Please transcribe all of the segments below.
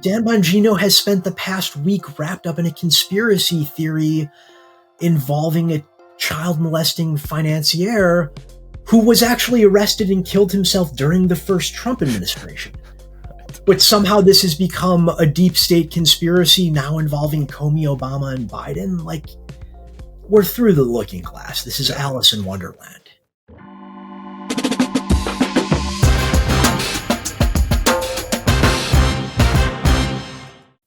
Dan Bongino has spent the past week wrapped up in a conspiracy theory involving a child molesting financier who was actually arrested and killed himself during the first Trump administration. But somehow this has become a deep state conspiracy now involving Comey, Obama, and Biden. Like, we're through the looking glass. This is Alice in Wonderland.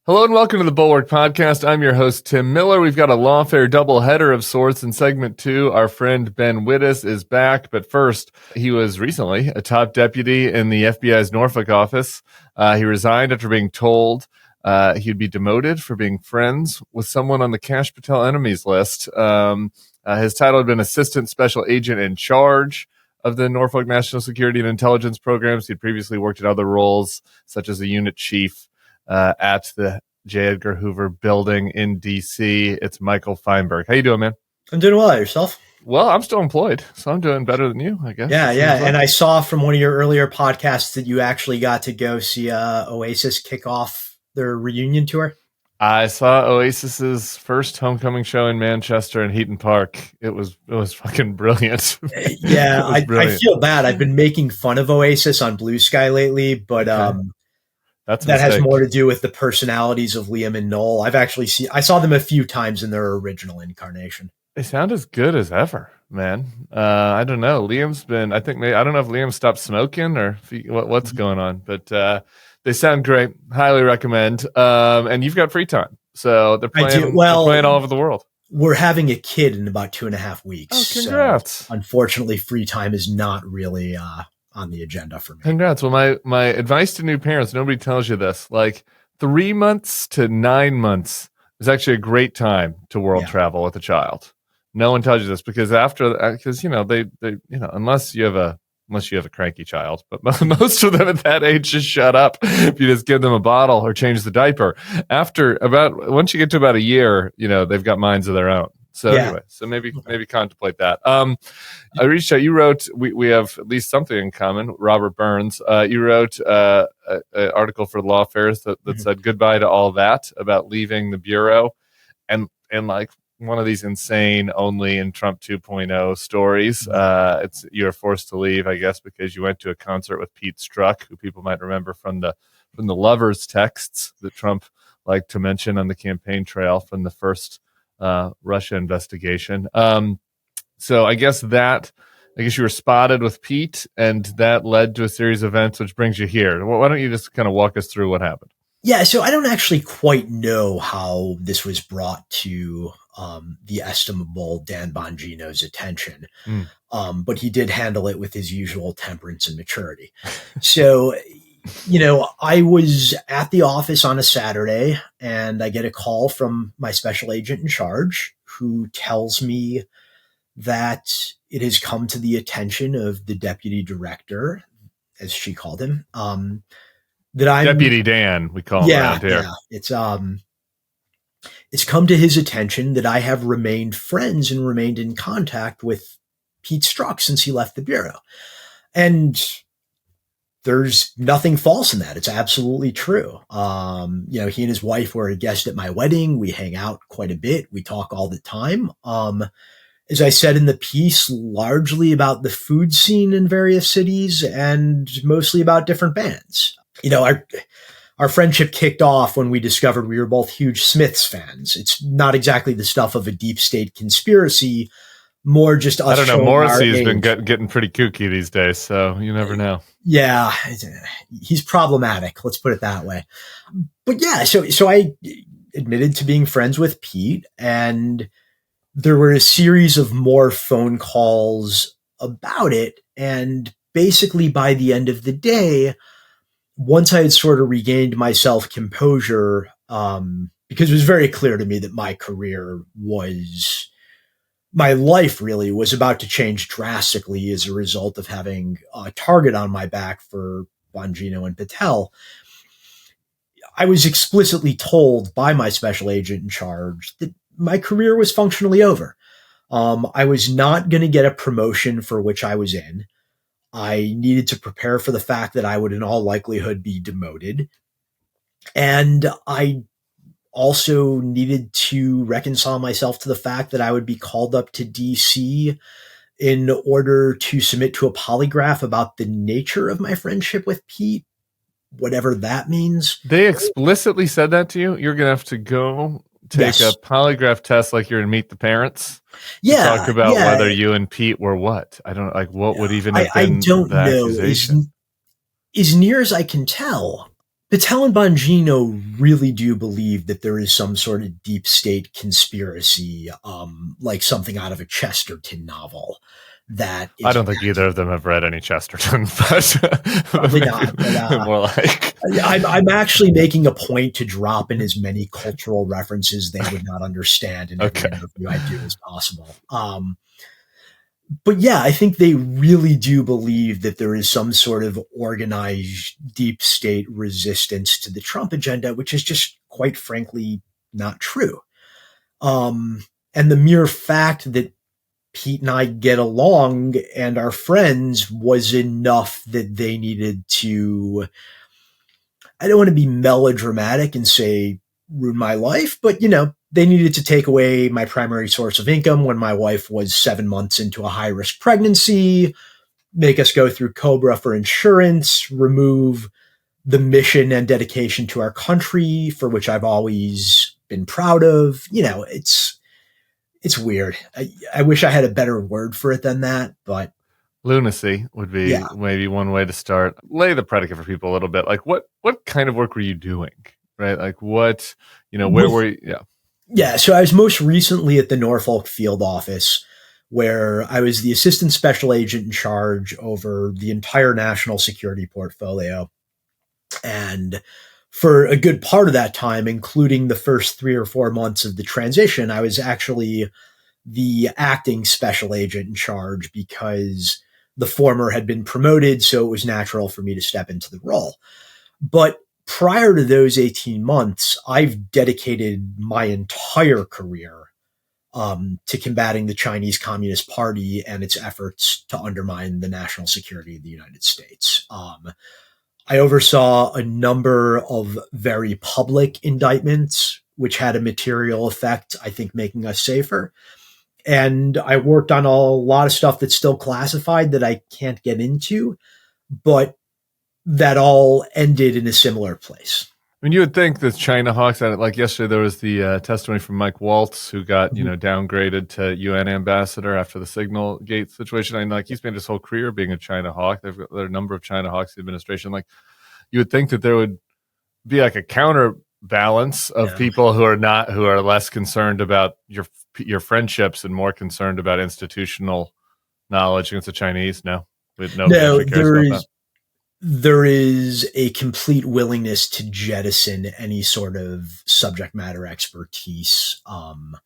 Hello and welcome to the Bulwark Podcast. I'm your host, Tim Miller. We've got a lawfare doubleheader of sorts in segment 2. Our friend Ben Wittes is back, but first, he was recently a top deputy in the FBI's Norfolk office. He resigned after being told he'd be demoted for being friends with someone on the Kash Patel enemies list. His title had been Assistant Special Agent in Charge of the Norfolk National Security and Intelligence Programs. He'd previously worked in other roles, such as a unit chief at the J. Edgar Hoover building in D.C. It's Michael Feinberg. How you doing, man? I'm doing well. Yourself? Well, I'm still employed, so I'm doing better than you, I guess. Yeah. And I saw from one of your earlier podcasts that you actually got to go see Oasis kick off their reunion tour. I saw Oasis's first homecoming show in Manchester in Heaton Park. It was fucking brilliant. Yeah, I feel bad. I've been making fun of Oasis on Blue Sky lately, but that has more to do with the personalities of Liam and Noel. I saw them a few times in their original incarnation. They sound as good as ever, man. I don't know. Liam's been, I don't know if Liam stopped smoking or what's going on, but they sound great. Highly recommend. And you've got free time. So they're playing all over the world. We're having a kid in about 2.5 weeks. Oh, congrats. So unfortunately, free time is not really on the agenda for me. Congrats. Well, my advice to new parents, nobody tells you this, like 3 months to 9 months is actually a great time to world travel with a child. No one tells you this because because unless you have a cranky child, but most of them at that age just shut up if you just give them a bottle or change the diaper. Once you get to about a year, they've got minds of their own. So anyway, maybe contemplate that. I reached out. You wrote. We have at least something in common. Robert Burns. You wrote an article for Lawfares that said goodbye to all that about leaving the bureau, and like one of these insane only in Trump 2.0 stories. You're forced to leave, I guess, because you went to a concert with Pete Strzok, who people might remember from the lovers' texts that Trump liked to mention on the campaign trail from the first Russia investigation. So I guess you were spotted with Pete, and that led to a series of events, which brings you here. Why don't you just kind of walk us through what happened? Yeah, so I don't actually quite know how this was brought to the estimable Dan Bongino's attention, but he did handle it with his usual temperance and maturity. So, I was at the office on a Saturday, and I get a call from my special agent in charge who tells me that it has come to the attention of the deputy director, as she called him, that I'm Deputy Dan, we call him around here. Yeah, it's come to his attention that I have remained friends and remained in contact with Pete Strzok since he left the bureau. And there's nothing false in that. It's absolutely true. He and his wife were a guest at my wedding. We hang out quite a bit. We talk all the time. As I said in the piece, largely about the food scene in various cities and mostly about different bands. Our friendship kicked off when we discovered we were both huge Smiths fans. It's not exactly the stuff of a deep state conspiracy, more just us. I don't know. Morrissey's been getting pretty kooky these days, so you never know. Yeah, he's problematic. Let's put it that way. But yeah, so I admitted to being friends with Pete, and there were a series of more phone calls about it. And basically by the end of the day, once I had sort of regained my self-composure, because it was very clear to me that my life really was about to change drastically as a result of having a target on my back for Bongino and Patel. I was explicitly told by my special agent in charge that my career was functionally over. I was not going to get a promotion for which I was in. I needed to prepare for the fact that I would in all likelihood be demoted. And I also needed to reconcile myself to the fact that I would be called up to DC in order to submit to a polygraph about the nature of my friendship with Pete, whatever that means. They explicitly said that to you? You're going to have to go take a polygraph test like you're going to meet the parents? Yeah. Talk about whether you and Pete were what? I don't like what would even have been the accusation? As near as I can tell, Patel and Bongino really do believe that there is some sort of deep state conspiracy, like something out of a Chesterton novel. That I don't think either of them have read any Chesterton, but probably not. But, more like I'm actually making a point to drop in as many cultural references they would not understand in every interview I do as possible. But yeah, I think they really do believe that there is some sort of organized deep state resistance to the Trump agenda, which is just quite frankly not true. And the mere fact that Pete and I get along and are friends was enough that they needed to, I don't want to be melodramatic and say ruin my life, but they needed to take away my primary source of income when my wife was 7 months into a high-risk pregnancy, make us go through COBRA for insurance, remove the mission and dedication to our country, for which I've always been proud of. It's weird. I wish I had a better word for it than that, but lunacy would be maybe one way to start. Lay the predicate for people a little bit. Like what kind of work were you doing? Right? Like what, where were you? Yeah. Yeah, so I was most recently at the Norfolk field office, where I was the assistant special agent in charge over the entire national security portfolio. And for a good part of that time, including the first 3 or 4 months of the transition, I was actually the acting special agent in charge because the former had been promoted, so it was natural for me to step into the role. But prior to those 18 months, I've dedicated my entire career to combating the Chinese Communist Party and its efforts to undermine the national security of the United States. I oversaw a number of very public indictments, which had a material effect, I think, making us safer. And I worked on a lot of stuff that's still classified that I can't get into, but that all ended in a similar place. I mean, you would think that China hawks at it. Like yesterday, there was the testimony from Mike Waltz, who got downgraded to UN ambassador after the Signal Gate situation. And like he's made his whole career being a China hawk. There are a number of China hawks in the administration. Like you would think that there would be like a counterbalance of people who are less concerned about your friendships and more concerned about institutional knowledge against the Chinese. No, there is a complete willingness to jettison any sort of subject matter expertise from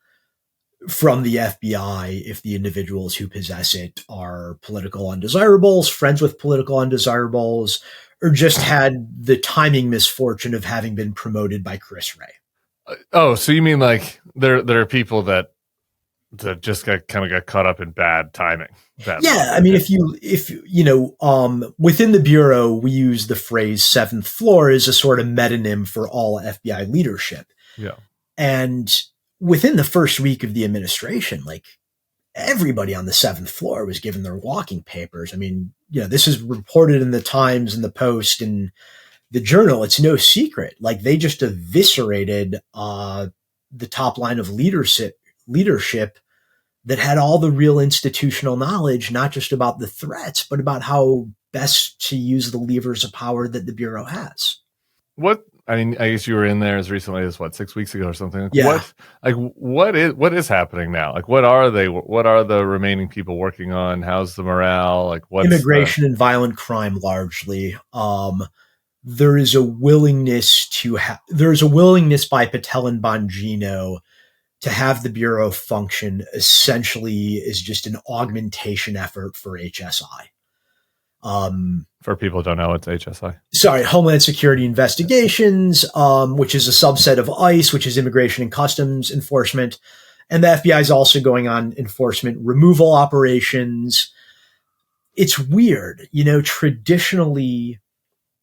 the FBI if the individuals who possess it are political undesirables, friends with political undesirables, or just had the timing misfortune of having been promoted by Chris Wray. Oh, so you mean like there are people that just got caught up in bad timing? I mean, if within the Bureau, we use the phrase seventh floor as a sort of metonym for all FBI leadership. Yeah. And within the first week of the administration, like everybody on the seventh floor was given their walking papers. I mean, this is reported in the Times and the Post and the Journal. It's no secret. Like they just eviscerated the top line of leadership that had all the real institutional knowledge, not just about the threats, but about how best to use the levers of power that the Bureau has. I guess you were in there as recently as 6 weeks ago or something. Yeah. What is happening now? Like, what are the remaining people working on? How's the morale? Like, what's immigration and violent crime largely. There is a willingness by Patel and Bongino to have the Bureau function essentially is just an augmentation effort for HSI. For people who don't know, it's HSI. Sorry, Homeland Security Investigations, which is a subset of ICE, which is Immigration and Customs Enforcement. And the FBI is also going on enforcement removal operations. It's weird. Traditionally,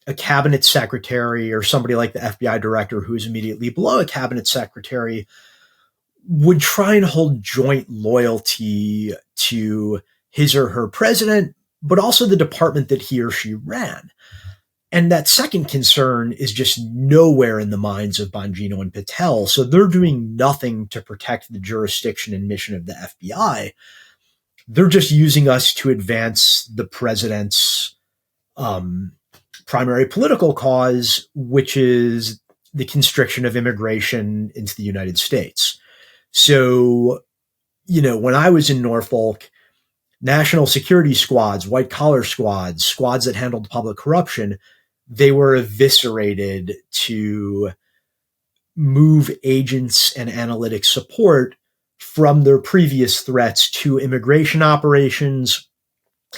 a cabinet secretary or somebody like the FBI director who is immediately below a cabinet secretary would try and hold joint loyalty to his or her president, but also the department that he or she ran. And that second concern is just nowhere in the minds of Bongino and Patel. So they're doing nothing to protect the jurisdiction and mission of the FBI. They're just using us to advance the president's primary political cause, which is the constriction of immigration into the United States. So, when I was in Norfolk, national security squads, white collar squads, squads that handled public corruption, they were eviscerated to move agents and analytic support from their previous threats to immigration operations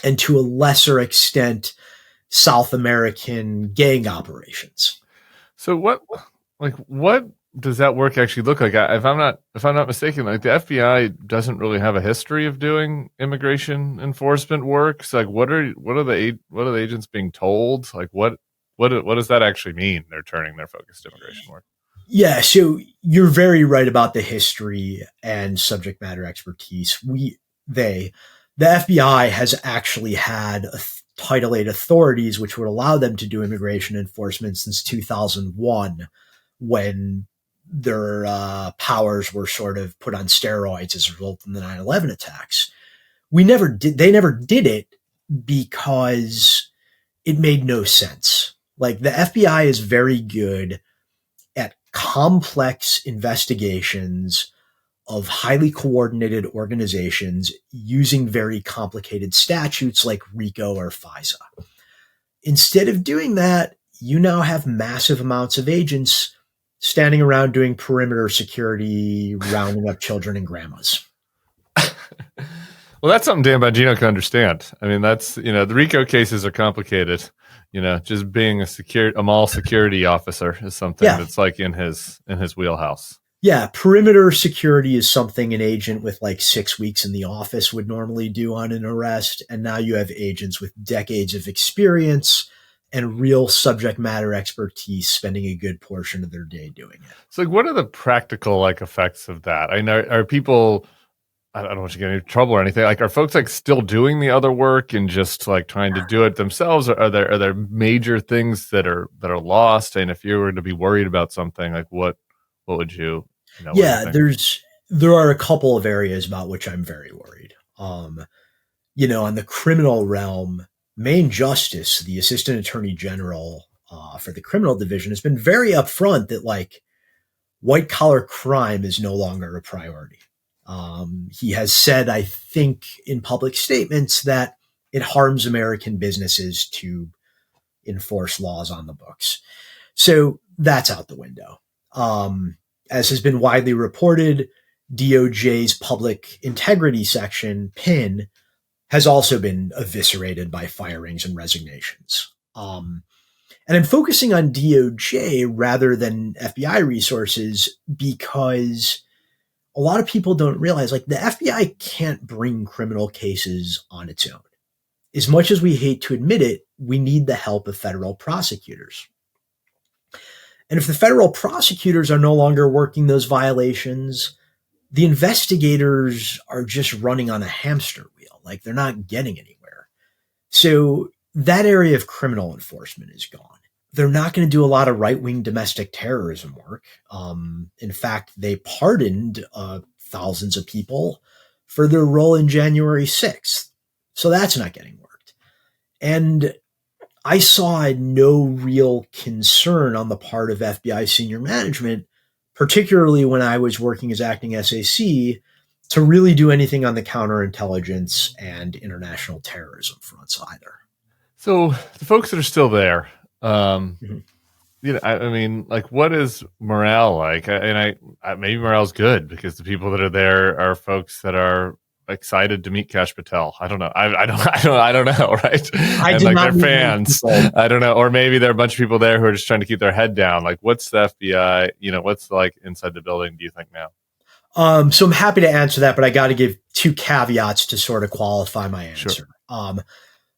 and to a lesser extent, South American gang operations. So what does that work actually look like? If I'm not mistaken, like the FBI doesn't really have a history of doing immigration enforcement work. So like, what are the agents being told? Like, what does that actually mean? They're turning their focus to immigration work. Yeah, so you're very right about the history and subject matter expertise. The FBI has actually had Title VIII authorities, which would allow them to do immigration enforcement since 2001, when their powers were sort of put on steroids as a result of the 9/11 attacks. They never did it because it made no sense. Like, the FBI is very good at complex investigations of highly coordinated organizations using very complicated statutes like RICO or FISA. Instead of doing that, you now have massive amounts of agents standing around doing perimeter security, rounding up children and grandmas. Well, that's something Dan Bongino can understand. I mean, that's, the RICO cases are complicated. Just being a mall security officer is something that's like in his wheelhouse. Yeah, perimeter security is something an agent with like 6 weeks in the office would normally do on an arrest. And now you have agents with decades of experience and real subject matter expertise spending a good portion of their day doing it. So like, what are the practical effects of that? I know, are people, I don't want you to get into trouble or anything. Like, are folks like still doing the other work and just like trying to do it themselves? Or are there major things that are lost? And if you were to be worried about something, like what would you? There are a couple of areas about which I'm very worried. On the criminal realm, Main Justice, the Assistant Attorney General for the criminal division, has been very upfront that like white collar crime is no longer a priority. He has said, I think, in public statements that it harms American businesses to enforce laws on the books. So that's out the window. As has been widely reported, DOJ's public integrity section, PIN, has also been eviscerated by firings and resignations. And I'm focusing on DOJ rather than FBI resources because a lot of people don't realize, like, the FBI can't bring criminal cases on its own. As much as we hate to admit it, we need the help of federal prosecutors. And if the federal prosecutors are no longer working those violations, the investigators are just running on a hamster wheel. Like, they're not getting anywhere. So that area of criminal enforcement is gone. They're not going to do a lot of right-wing domestic terrorism work. In fact, they pardoned thousands of people for their role in January 6th. So that's not getting worked. And I saw no real concern on the part of FBI senior management, particularly when I was working as acting SAC, to really do anything on the counterintelligence and international terrorism fronts either. So the folks that are still there, I mean, like, what is morale like? And maybe morale's good because the people that are there are folks that are excited to meet Kash Patel. I don't know. I don't know. Right. And like, they're fans. I don't know. Or maybe there are a bunch of people there who are just trying to keep their head down. Like, what's the FBI, what's like inside the building, do you think now? So I'm happy to answer that, but I got to give two caveats to sort of qualify my answer. Sure.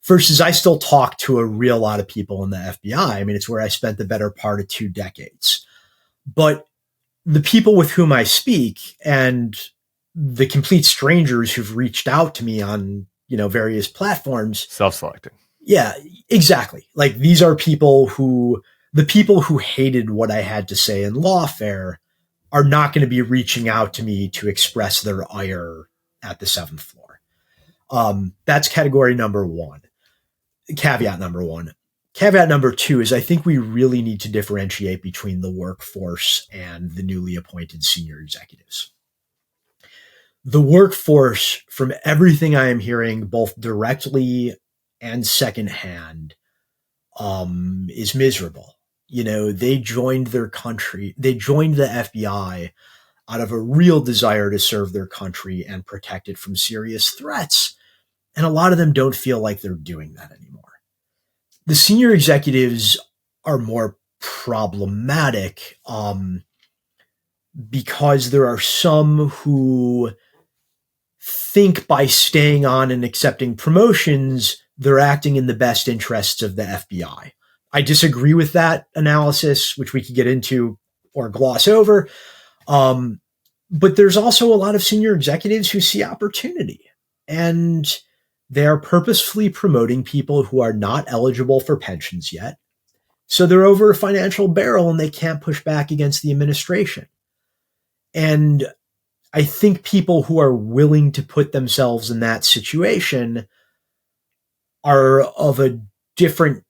First is I still talk to a real lot of people in the FBI. I mean, it's where I spent the better part of 2 decades. But the people with whom I speak and the complete strangers who've reached out to me on, various platforms. Self-selecting. Yeah, exactly. Like these are the people who hated what I had to say in lawfare are not going to be reaching out to me to express their ire at the 7th floor. That's category number 1. Caveat number 1. Caveat number 2 is I think we really need to differentiate between the workforce and the newly appointed senior executives. The workforce, from everything I am hearing, both directly and secondhand, is miserable. They joined their country. They joined the FBI out of a real desire to serve their country and protect it from serious threats. And a lot of them don't feel like they're doing that anymore. The senior executives are more problematic because there are some who think by staying on and accepting promotions, they're acting in the best interests of the FBI. I disagree with that analysis, which we could get into or gloss over. But there's also a lot of senior executives who see opportunity, and they are purposefully promoting people who are not eligible for pensions yet. So they're over a financial barrel and they can't push back against the administration. And I think people who are willing to put themselves in that situation are of a different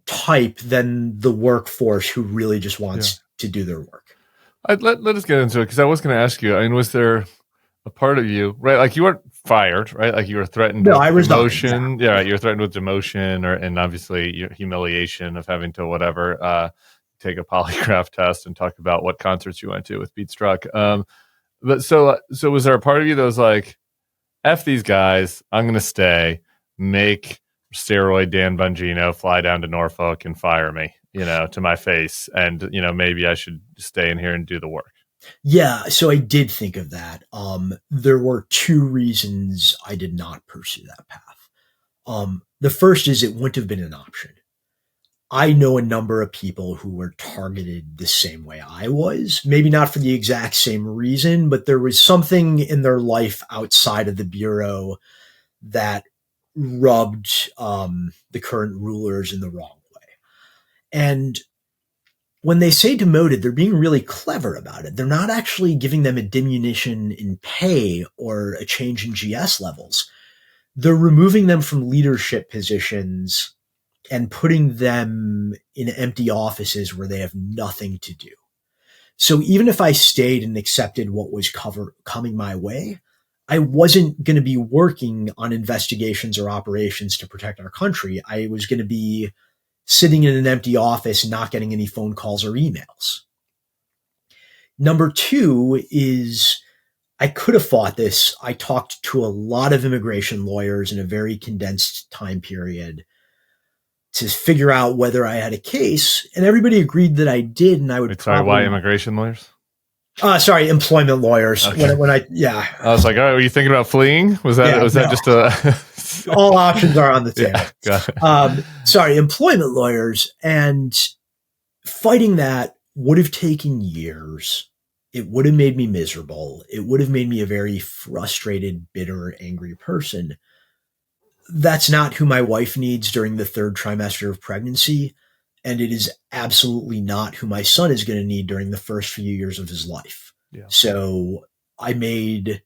type than the workforce who really just wants to do their work. Let us get into it, because I was going to ask you, I mean, was there a part of you, right? Like you weren't fired, right? Like you were threatened with demotion. Exactly. Yeah, right. You were threatened with demotion and obviously your humiliation of having to take a polygraph test and talk about what concerts you went to with Pete Struck. But so was there a part of you that was like, F these guys, I'm going to stay, make steroid Dan Bongino fly down to Norfolk and fire me, to my face. And, maybe I should stay in here and do the work. Yeah. So I did think of that. There were 2 reasons I did not pursue that path. The first is it wouldn't have been an option. I know a number of people who were targeted the same way I was, maybe not for the exact same reason, but there was something in their life outside of the Bureau that rubbed the current rulers in the wrong way. And when they say demoted, they're being really clever about it. They're not actually giving them a diminution in pay or a change in GS levels. They're removing them from leadership positions and putting them in empty offices where they have nothing to do. So even if I stayed and accepted what was coming my way, I wasn't going to be working on investigations or operations to protect our country. I was going to be sitting in an empty office, not getting any phone calls or emails. Number 2 is I could have fought this. I talked to a lot of immigration lawyers in a very condensed time period to figure out whether I had a case, and everybody agreed that I did. And I would why immigration lawyers? Employment lawyers. Okay. I was like, all right, were you thinking about fleeing? Was that just a all options are on the table? Yeah, got it. Employment lawyers, and fighting that would have taken years. It would have made me miserable. It would have made me a very frustrated, bitter, angry person. That's not who my wife needs during the 3rd trimester of pregnancy. And it is absolutely not who my son is going to need during the first few years of his life. Yeah. So I made,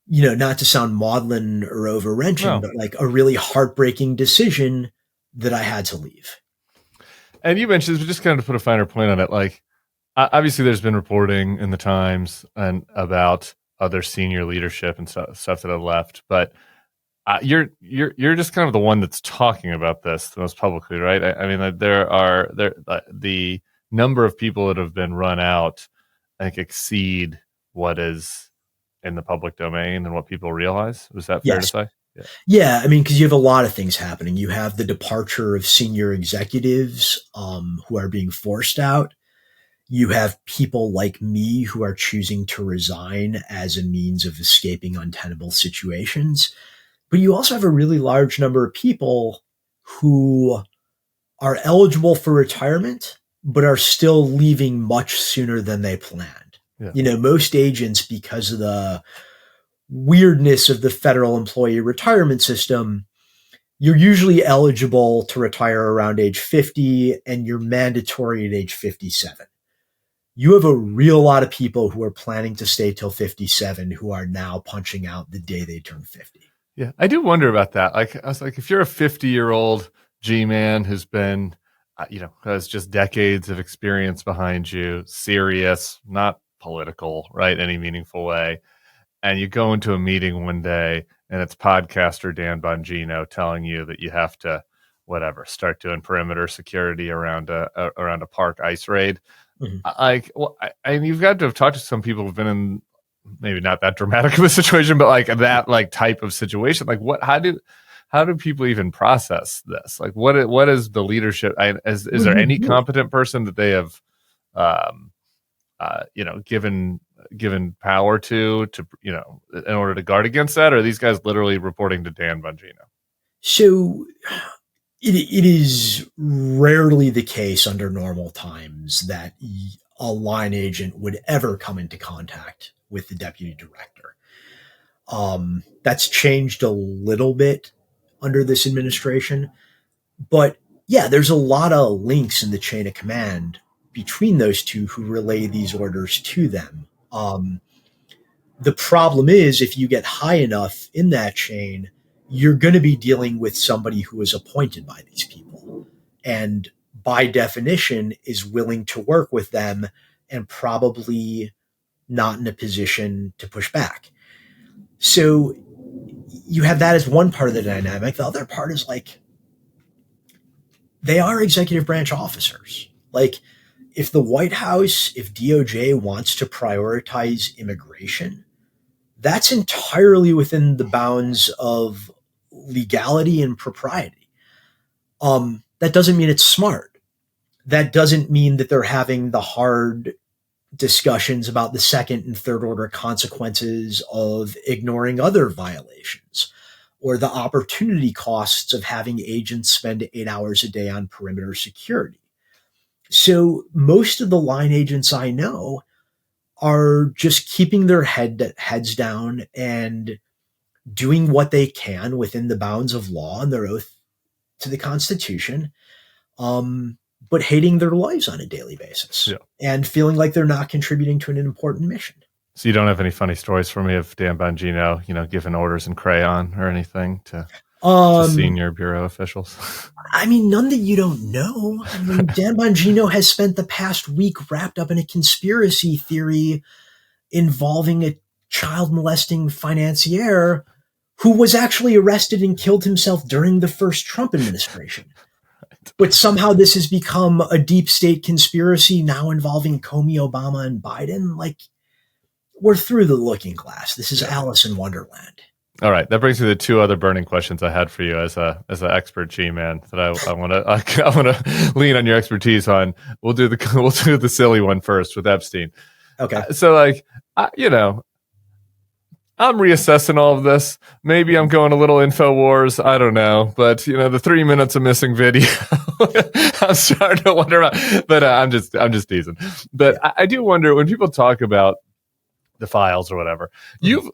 not to sound maudlin or over-wrenching, but like a really heartbreaking decision that I had to leave. And you mentioned, just kind of put a finer point on it, like, obviously there's been reporting in the Times and about other senior leadership and stuff that have left, but you're just kind of the one that's talking about this the most publicly, right? I mean, the number of people that have been run out, I think, exceed what is in the public domain and what people realize. Was that fair to say? Yeah. I mean, because you have a lot of things happening. You have the departure of senior executives who are being forced out. You have people like me who are choosing to resign as a means of escaping untenable situations. But you also have a really large number of people who are eligible for retirement, but are still leaving much sooner than they planned. Yeah. Most agents, because of the weirdness of the federal employee retirement system, you're usually eligible to retire around age 50 and you're mandatory at age 57. You have a real lot of people who are planning to stay till 57 who are now punching out the day they turn 50. Yeah, I do wonder about that. Like, I was like, if you're a 50-year-old G-man who's been, has just decades of experience behind you, serious, not political, right, any meaningful way, and you go into a meeting one day and it's podcaster Dan Bongino telling you that you have to, start doing perimeter security around a park ice raid. Mm-hmm. You've got to have talked to some people who've been in maybe not that dramatic of a situation, but like that type of situation. Like how do people even process this? Like what is the leadership? Is there any competent person that they have, given power to, in order to guard against that? Or are these guys literally reporting to Dan Bongino? So it is rarely the case under normal times that a line agent would ever come into contact with the deputy director. That's changed a little bit under this administration. But yeah, there's a lot of links in the chain of command between those two who relay these orders to them. The problem is if you get high enough in that chain, you're going to be dealing with somebody who is appointed by these people and by definition is willing to work with them and probably not in a position to push back. So you have that as one part of the dynamic. The other part is they are executive branch officers. Like if the White House, if DOJ wants to prioritize immigration, that's entirely within the bounds of legality and propriety. That doesn't mean it's smart. That doesn't mean that they're having the hard discussions about the second and third order consequences of ignoring other violations or the opportunity costs of having agents spend 8 hours a day on perimeter security. So most of the line agents I know are just keeping their heads down and doing what they can within the bounds of law and their oath to the Constitution, but hating their lives on a daily basis and feeling like they're not contributing to an important mission. So you don't have any funny stories for me of Dan Bongino, giving orders in crayon or anything to senior bureau officials? I mean, none that you don't know. I mean, Dan Bongino has spent the past week wrapped up in a conspiracy theory involving a child molesting financier who was actually arrested and killed himself during the first Trump administration. But somehow this has become a deep state conspiracy now involving Comey, Obama, and Biden. Like, we're through the looking glass. This is Alice in Wonderland. All right, that brings me to two other burning questions I had for you as an expert G-man that I want to lean on your expertise on. We'll do the silly one first with Epstein. Okay. So I'm reassessing all of this. Maybe I'm going a little InfoWars. I don't know. But, the 3 minutes of missing video, I'm starting to wonder about, but I'm just teasing. But I do wonder when people talk about the files or whatever, you've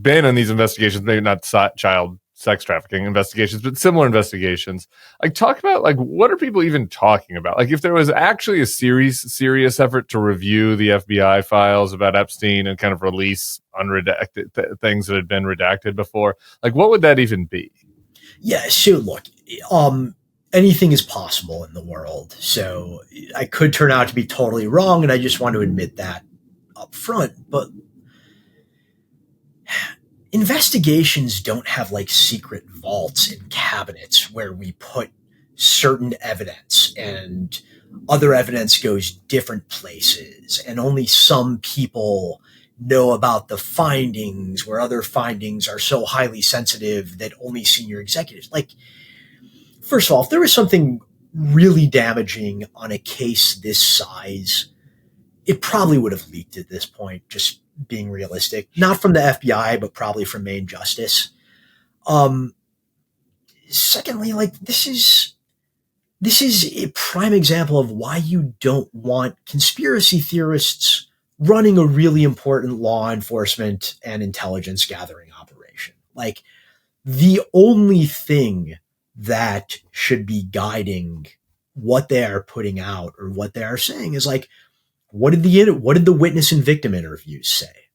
been in these investigations, maybe not child sex trafficking investigations, but similar investigations. Talk about what are people even talking about? If there was actually a serious effort to review the FBI files about Epstein and kind of release unredacted things that had been redacted before, what would that even be? Yeah, so look, anything is possible in the world. So I could turn out to be totally wrong, and I just want to admit that up front. But investigations don't have secret vaults in cabinets where we put certain evidence and other evidence goes different places and only some people know about the findings where other findings are so highly sensitive that only senior executives. First of all, if there was something really damaging on a case this size, it probably would have leaked at this point, just being realistic, not from the FBI, but probably from Main Justice. Secondly, like this is a prime example of why you don't want conspiracy theorists running a really important law enforcement and intelligence gathering operation. Like the only thing that should be guiding what they are putting out or what they are saying is like, what did the witness and victim interviews say?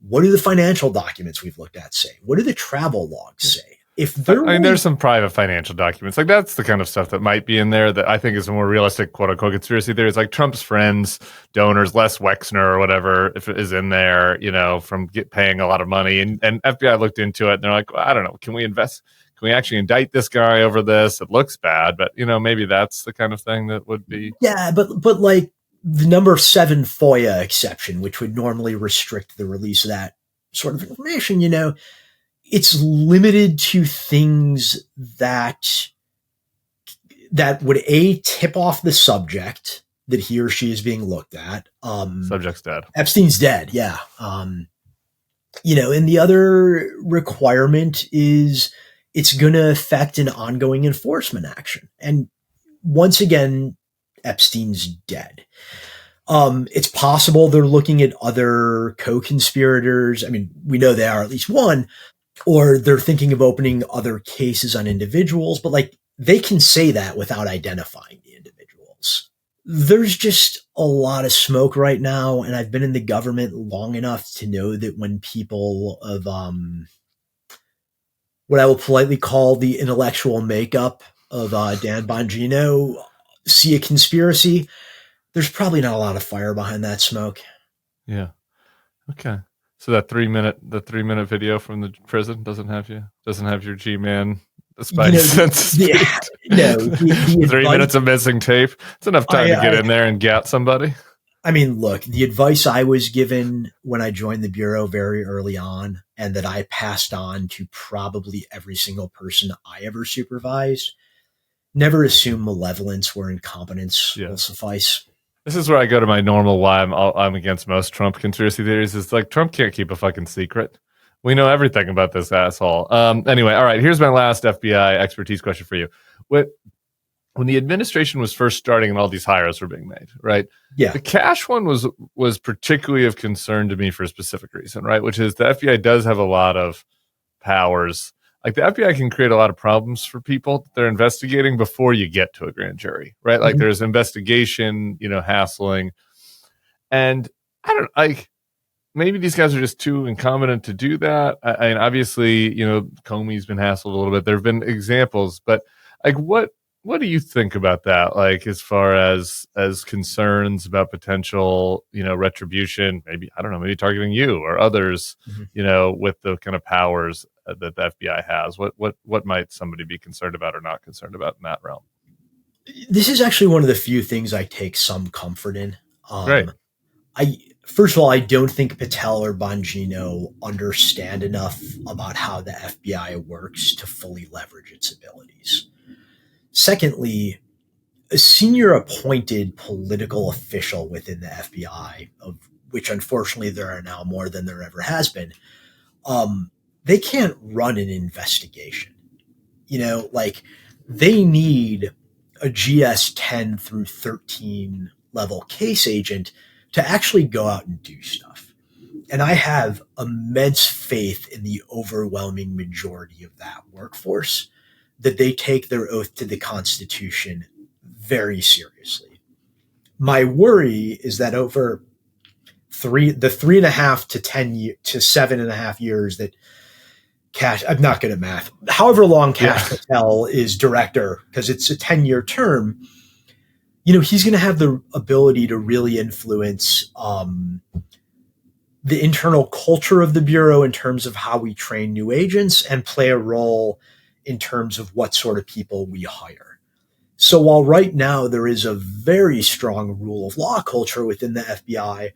What do the financial documents we've looked at say? What do the travel logs say? If there's some private financial documents, like that's the kind of stuff that might be in there that I think is a more realistic quote unquote conspiracy theory. It's like Trump's friends, donors, Les Wexner or whatever, if it is in there, from paying a lot of money. And FBI looked into it and they're like, well, I don't know, can we actually indict this guy over this? It looks bad, but maybe that's the kind of thing that would be. Yeah, but like the number 7 FOIA exception, which would normally restrict the release of that sort of information, it's limited to things that would tip off the subject that he or she is being looked at. Subject's dead. Epstein's dead. Yeah. And the other requirement is it's going to affect an ongoing enforcement action. And once again, Epstein's dead. It's possible they're looking at other co-conspirators. I mean, we know they are at least one, or they're thinking of opening other cases on individuals, but like they can say that without identifying the individuals. There's just a lot of smoke right now. And I've been in the government long enough to know that when people of, what I will politely call the intellectual makeup of, Dan Bongino see a conspiracy, there's probably not a lot of fire behind that smoke. Yeah. Okay. So that 3-minute video from the prison doesn't have your G-man spidey sense. The 3 minutes of missing tape. It's enough time to get in there and get somebody. I mean, look, the advice I was given when I joined the Bureau very early on, and that I passed on to probably every single person I ever supervised, never assume malevolence where incompetence will suffice. This is where I go to my normal why I'm against most Trump conspiracy theories. It's like Trump can't keep a fucking secret. We know everything about this asshole. Anyway, all right, here's my last FBI expertise question for you. When the administration was first starting and all these hires were being made, right? Yeah. The Kash one was particularly of concern to me for a specific reason, right? Which is the FBI does have a lot of powers. Like the FBI can create a lot of problems for people that they're investigating before you get to a grand jury, right? Like there's investigation, hassling. And I don't like, maybe these guys are just too incompetent to do that. I mean, obviously, Comey's been hassled a little bit. There've been examples, but like, what do you think about that? Like, as far as concerns about potential, retribution, maybe, I don't know, maybe targeting you or others, with the kind of powers that the FBI has. What might somebody be concerned about or not concerned about in that realm? This is actually one of the few things I take some comfort in. Right. First of all, I don't think Patel or Bongino understand enough about how the FBI works to fully leverage its abilities. Secondly, a senior appointed political official within the FBI, of which unfortunately there are now more than there ever has been, they can't run an investigation. Like they need a GS 10 through 13 level case agent to actually go out and do stuff. And I have immense faith in the overwhelming majority of that workforce, that they take their oath to the Constitution very seriously. My worry is that over the 3.5 to 10 to 7.5 years that Kash, I'm not good at math, however long Kash Patel is director, because it's a 10-year term, he's going to have the ability to really influence the internal culture of the Bureau in terms of how we train new agents and play a role in terms of what sort of people we hire. So while right now there is a very strong rule of law culture within the FBI,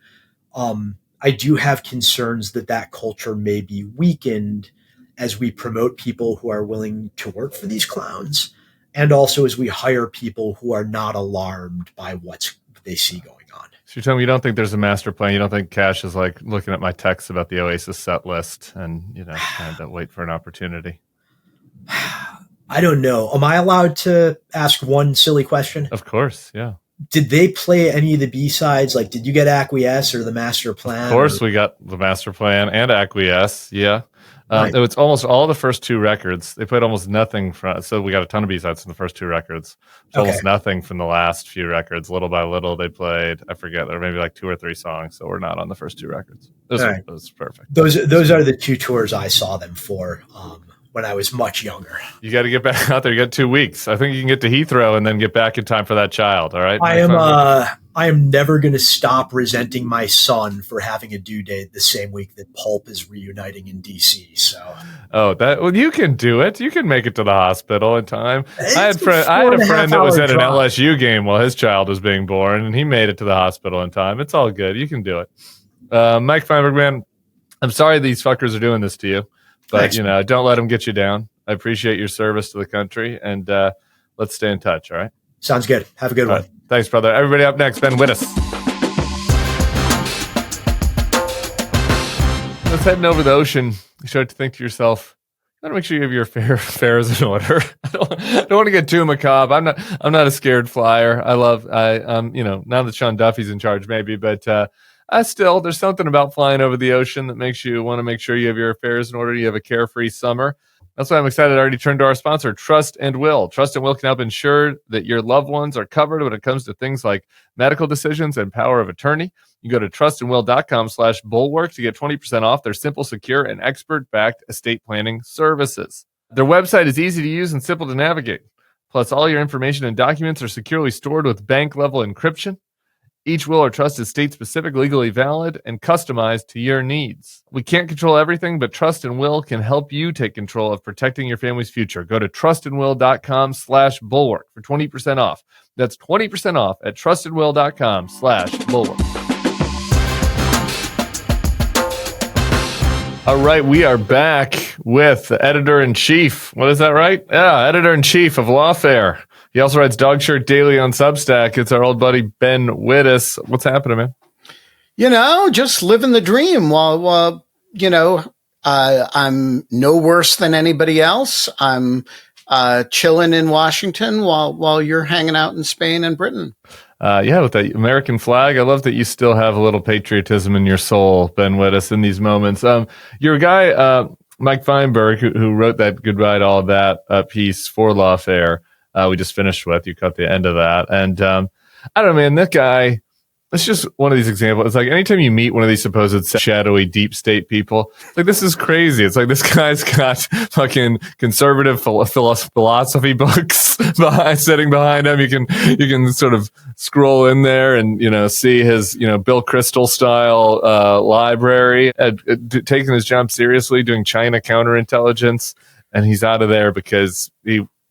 I do have concerns that culture may be weakened as we promote people who are willing to work for these clowns, and also as we hire people who are not alarmed by what they see going on. So you're telling me you don't think there's a master plan? You don't think Kash is like looking at my texts about the Oasis set list and, kind of wait for an opportunity? I don't know. Am I allowed to ask one silly question? Of course, yeah. Did they play any of the B-sides? Like, did you get Acquiesce or the Master Plan? Of course, we got the Master Plan and Acquiesce, yeah. Right. It was almost all the first two records. They played almost nothing from, so we got a ton of B-sides from the first two records. Almost nothing from the last few records. Little by little, they played, I forget, there were maybe like 2 or 3 songs, so we're not on the first two records. It was perfect. Those are the 2 tours I saw them for when I was much younger. You got to get back out there. You got 2 weeks. I think you can get to Heathrow and then get back in time for that child, all right? I am never going to stop resenting my son for having a due date the same week that Pulp is reuniting in DC. So, you can do it. You can make it to the hospital in time. I had a friend that was at an LSU game while his child was being born, and he made it to the hospital in time. It's all good. You can do it. Mike Feinberg, man, I'm sorry these fuckers are doing this to you, but thanks. Don't let them get you down. I appreciate your service to the country, and let's stay in touch. All right. Sounds good. Have a good one. Right. Thanks, brother. Everybody up next, Ben Wittes. Let's heading over the ocean. You start to think to yourself, you got to make sure you have your affairs in order. I don't want to get too macabre. I'm not a scared flyer. Now that Sean Duffy's in charge, maybe, but still, there's something about flying over the ocean that makes you want to make sure you have your affairs in order. You have a carefree summer. That's why I'm excited to already turn to our sponsor, Trust and Will. Trust and Will can help ensure that your loved ones are covered when it comes to things like medical decisions and power of attorney. You go to trustandwill.com/bulwark to get 20% off their simple, secure, and expert-backed estate planning services. Their website is easy to use and simple to navigate. Plus, all your information and documents are securely stored with bank-level encryption. Each will or trust is state-specific, legally valid, and customized to your needs. We can't control everything, but Trust and Will can help you take control of protecting your family's future. Go to trustandwill.com/bulwark for 20% off. That's 20% off at trustandwill.com/bulwark. All right, we are back with the editor-in-chief. What is that, right? Yeah, editor-in-chief of Lawfare. He also writes Dog Shirt Daily on Substack. It's our old buddy, Ben Wittes. What's happening, man? Just living the dream while I'm no worse than anybody else. I'm chilling in Washington while you're hanging out in Spain and Britain. With the American flag. I love that you still have a little patriotism in your soul, Ben Wittes, in these moments. You're a guy, Mike Feinberg, who wrote that Goodbye to All That piece for Lawfare. We just finished with. You cut the end of that. And I don't know, man, that guy, it's just one of these examples. It's like anytime you meet one of these supposed shadowy deep state people, like this is crazy. It's like this guy's got fucking conservative philosophy books sitting behind him. You can sort of scroll in there and, see his, Bill Kristol style library, taking his job seriously, doing China counterintelligence. And he's out of there because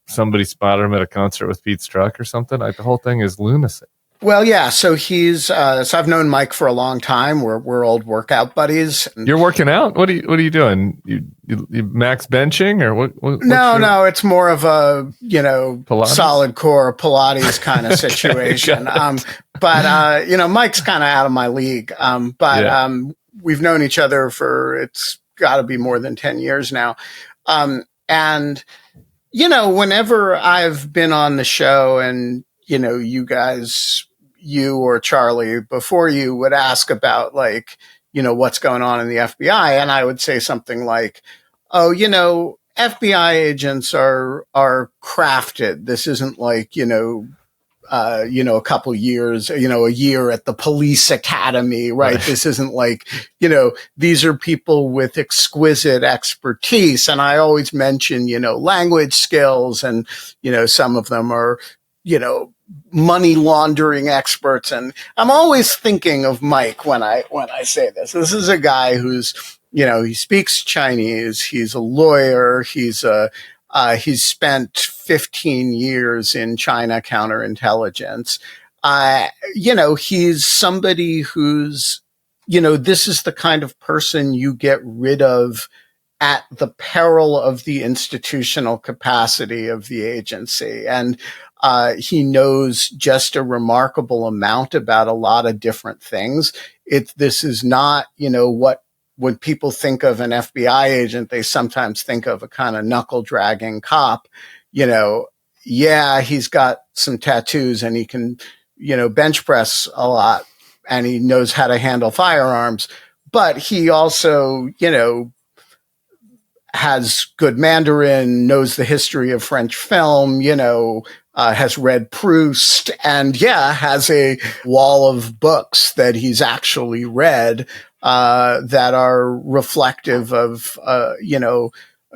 somebody spotted him at a concert with Pete Struck or something. Like the whole thing is lunacy. Well, yeah. So he's. So I've known Mike for a long time. We're old workout buddies. You're working out. What are you doing? You max benching or what? No. It's more of a solid core Pilates kind of situation. Mike's kind of out of my league. We've known each other for it's got to be more than 10 years now. Whenever I've been on the show and, you guys, you or Charlie before you would ask about what's going on in the FBI. And I would say something like, FBI agents are crafted. This isn't like, a couple years, a year at the police academy, right? This isn't like, these are people with exquisite expertise. And I always mention, language skills and, some of them are, money laundering experts. And I'm always thinking of Mike when I say this. This is a guy who's, he speaks Chinese. He's a lawyer. He's spent 15 years in China counterintelligence. He's somebody who's, this is the kind of person you get rid of at the peril of the institutional capacity of the agency. And he knows just a remarkable amount about a lot of different things. This is not, what when people think of an FBI agent, they sometimes think of a kind of knuckle dragging cop. Yeah, he's got some tattoos and he can, bench press a lot and he knows how to handle firearms, but he also, has good Mandarin, knows the history of French film, has read Proust, and has a wall of books that he's actually read that are reflective of,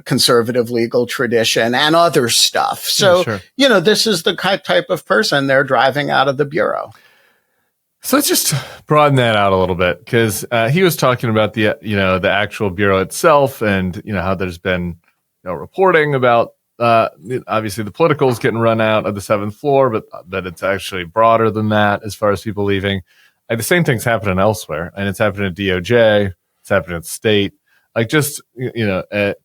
conservative legal tradition and other stuff. So, this is the type of person they're driving out of the Bureau. So let's just broaden that out a little bit, because he was talking about the actual Bureau itself, and how there's been reporting about obviously the politicals getting run out of the 7th floor, but that it's actually broader than that as far as people leaving. The same thing's happening elsewhere, and it's happening at DOJ, it's happening at state.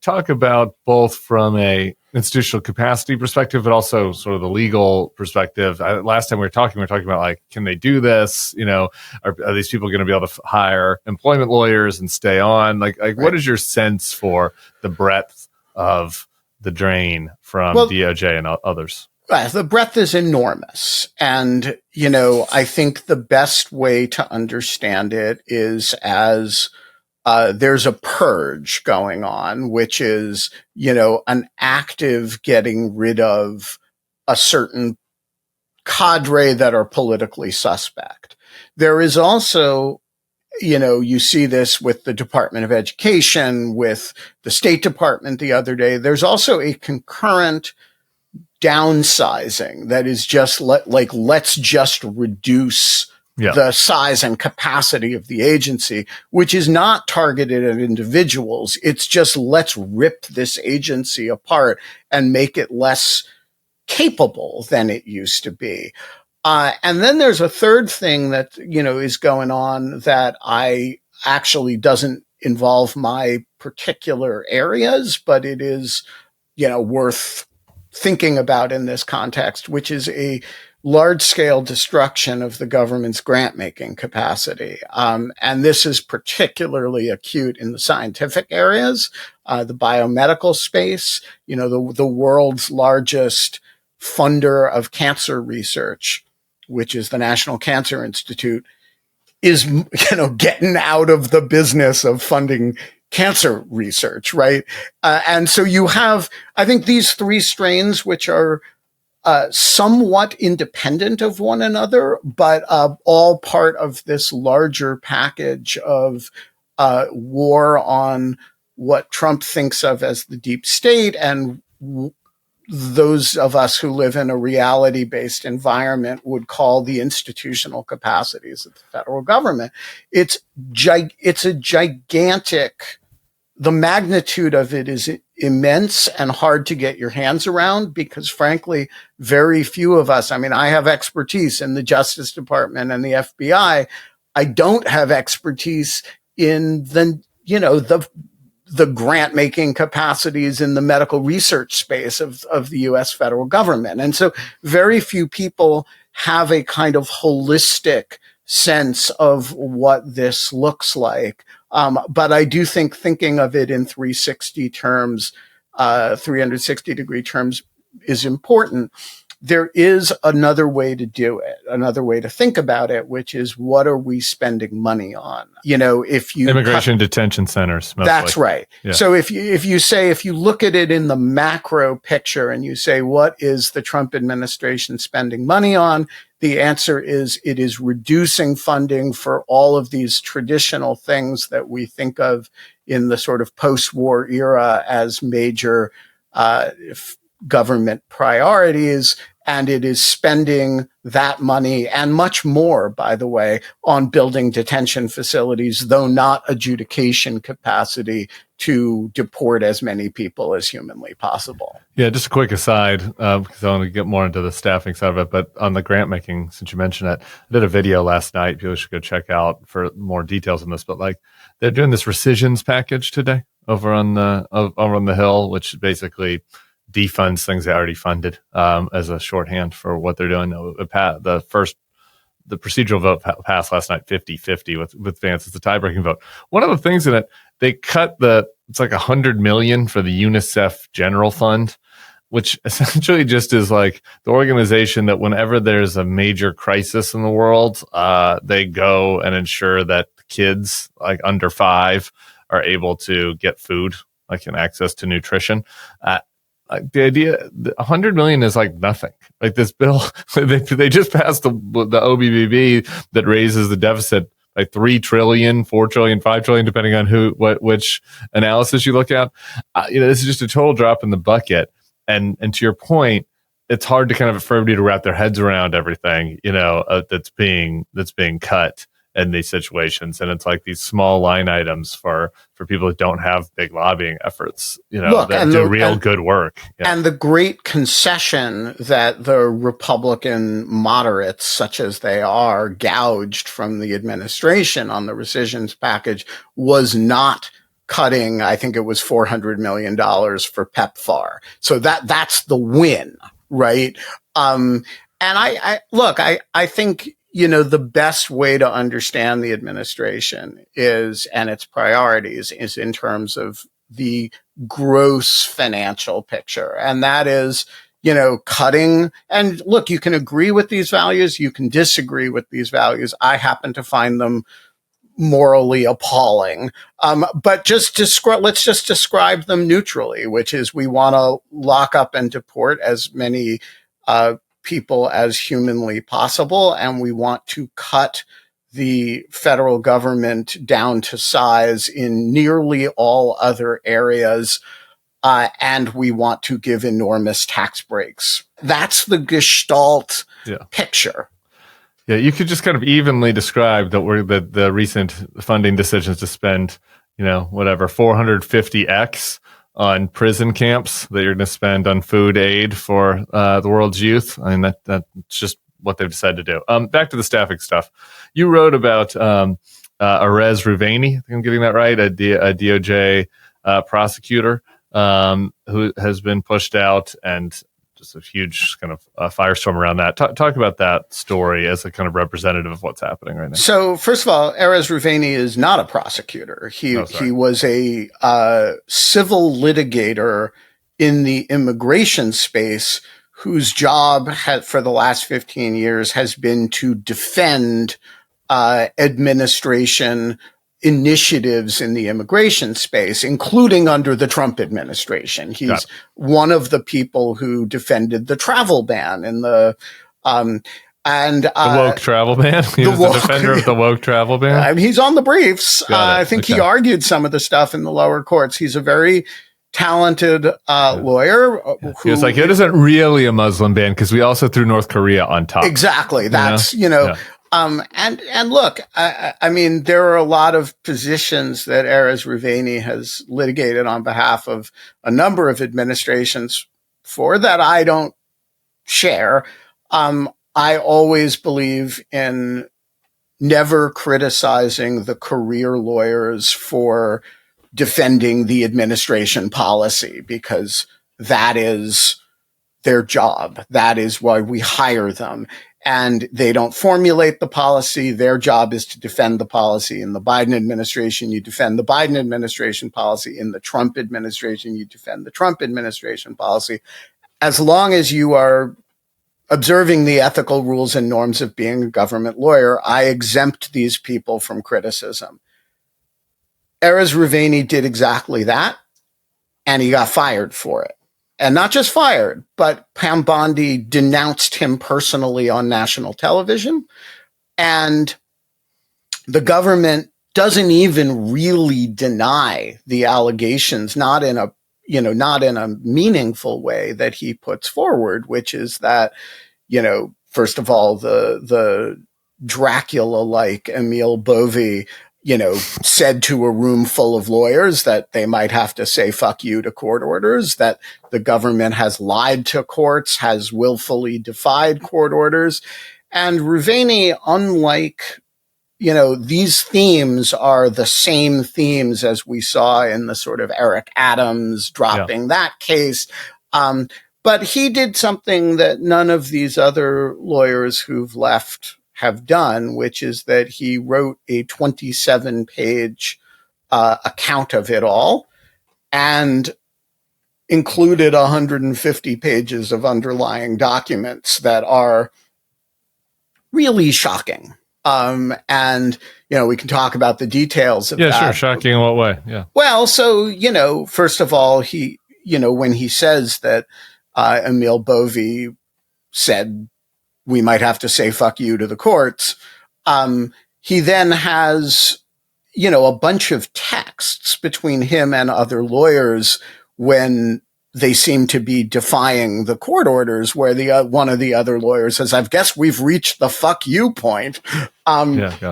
Talk about both from a institutional capacity perspective, but also sort of the legal perspective. Last time we were talking about can they do this? Are these people going to be able to hire employment lawyers and stay on? What is your sense for the breadth of the drain from DOJ and others? The breadth is enormous. And, I think the best way to understand it is as there's a purge going on, which is, an active getting rid of a certain cadre that are politically suspect. There is also, you see this with the Department of Education, with the State Department the other day. There's also a concurrent downsizing that is just let's just reduce the size and capacity of the agency, which is not targeted at individuals. It's just let's rip this agency apart and make it less capable than it used to be. And then there's a third thing that, is going on that I actually doesn't involve my particular areas, but it is, worth thinking about in this context, which is a large-scale destruction of the government's grant-making capacity. And this is particularly acute in the scientific areas, the biomedical space. The world's largest funder of cancer research, which is the National Cancer Institute, is, getting out of the business of funding cancer research, right? And so you have, I think, these three strains, which are somewhat independent of one another, but all part of this larger package of war on what Trump thinks of as the deep state and those of us who live in a reality-based environment would call the institutional capacities of the federal government. It's a gigantic. The magnitude of it is immense and hard to get your hands around because, frankly, very few of us, I have expertise in the Justice Department and the FBI. I don't have expertise in the grant-making capacities in the medical research space of the U.S. federal government. And so very few people have a kind of holistic sense of what this looks like. But I do think thinking of it in 360 terms, 360-degree terms is important. There is another way to do it, another way to think about it, which is what are we spending money on? If you immigration detention centers, mostly. That's right. Yeah. So if you look at it in the macro picture and you say, what is the Trump administration spending money on? The answer is it is reducing funding for all of these traditional things that we think of in the sort of post-war era as major government priorities. And it is spending that money and much more, by the way, on building detention facilities, though not adjudication capacity to deport as many people as humanly possible. Yeah, just a quick aside, because I want to get more into the staffing side of it, but on the grant making, since you mentioned it, I did a video last night. People should go check out for more details on this, but they're doing this rescissions package today over on the Hill, which basically defunds things they already funded as a shorthand for what they're doing. The the procedural vote passed last night 50-50 with Vance as the tie-breaking vote. One of the things in it, they cut it's like $100 million for the UNICEF General Fund, which essentially just is like the organization that whenever there's a major crisis in the world, they go and ensure that kids like under 5 are able to get food, like and access to nutrition. Like the idea, $100 million is like nothing. Like this bill, they just passed the OBBB that raises the deficit by 3 trillion, 4 trillion, 5 trillion, depending on which analysis you look at. This is just a total drop in the bucket. And to your point, it's hard to kind of for everybody to wrap their heads around everything, that's being cut in these situations. And it's like these small line items for people that don't have big lobbying efforts, that do real good work. Yeah. And the great concession that the Republican moderates, such as they are, gouged from the administration on the rescissions package was not cutting, I think it was $400 million for PEPFAR. So that's the win, right? And I think, the best way to understand the administration and its priorities is in terms of the gross financial picture. And that is, cutting. And look, you can agree with these values. You can disagree with these values. I happen to find them morally appalling. But let's just describe them neutrally, which is we want to lock up and deport as many people as humanly possible, and we want to cut the federal government down to size in nearly all other areas, and we want to give enormous tax breaks. That's the Gestalt picture. Yeah, you could just kind of evenly describe the recent funding decisions to spend, 450x on prison camps that you're going to spend on food aid for the world's youth. I mean, that's just what they've decided to do. Back to the staffing stuff. You wrote about Erez Ruveni, I think I'm getting that right, a DOJ prosecutor who has been pushed out, and just a huge kind of firestorm around that. Talk about that story as a kind of representative of what's happening right now. So first of all, Erez Ruveni is not a prosecutor. He was a civil litigator in the immigration space whose job for the last 15 years has been to defend administration initiatives in the immigration space, including under the Trump administration. He's one of the people who defended the travel ban in the woke travel ban. He was the defender of the woke travel ban. He's on the briefs. I think he argued some of the stuff in the lower courts. He's a very talented lawyer. He was like, it isn't really a Muslim ban because we also threw North Korea on top. Exactly. That's, and look, I mean, there are a lot of positions that Erez Ruveni has litigated on behalf of a number of administrations for that I don't share. I always believe in never criticizing the career lawyers for defending the administration policy, because that is their job. That is why we hire them. And they don't formulate the policy. Their job is to defend the policy. In the Biden administration, you defend the Biden administration policy. In the Trump administration, you defend the Trump administration policy. As long as you are observing the ethical rules and norms of being a government lawyer, I exempt these people from criticism. Erez Ruveni did exactly that, and he got fired for it. And not just fired, but Pam Bondi denounced him personally on national television. And the government doesn't even really deny the allegations, not in a meaningful way that he puts forward, which is that, first of all, the Dracula-like Emil Bove, said to a room full of lawyers that they might have to say fuck you to court orders, that the government has lied to courts, has willfully defied court orders. And Ruveni, unlike, these themes are the same themes as we saw in the sort of Eric Adams dropping that case. But he did something that none of these other lawyers who've left have done, which is that he wrote a 27-page account of it all and included 150 pages of underlying documents that are really shocking. And, we can talk about the details of that. Yeah, sure. Shocking in what way? Yeah. Well, so, first of all, he, when he says that Emil Bove said we might have to say fuck you to the courts, he then has, a bunch of texts between him and other lawyers when they seem to be defying the court orders, where one of the other lawyers says, I guess we've reached the fuck you point. This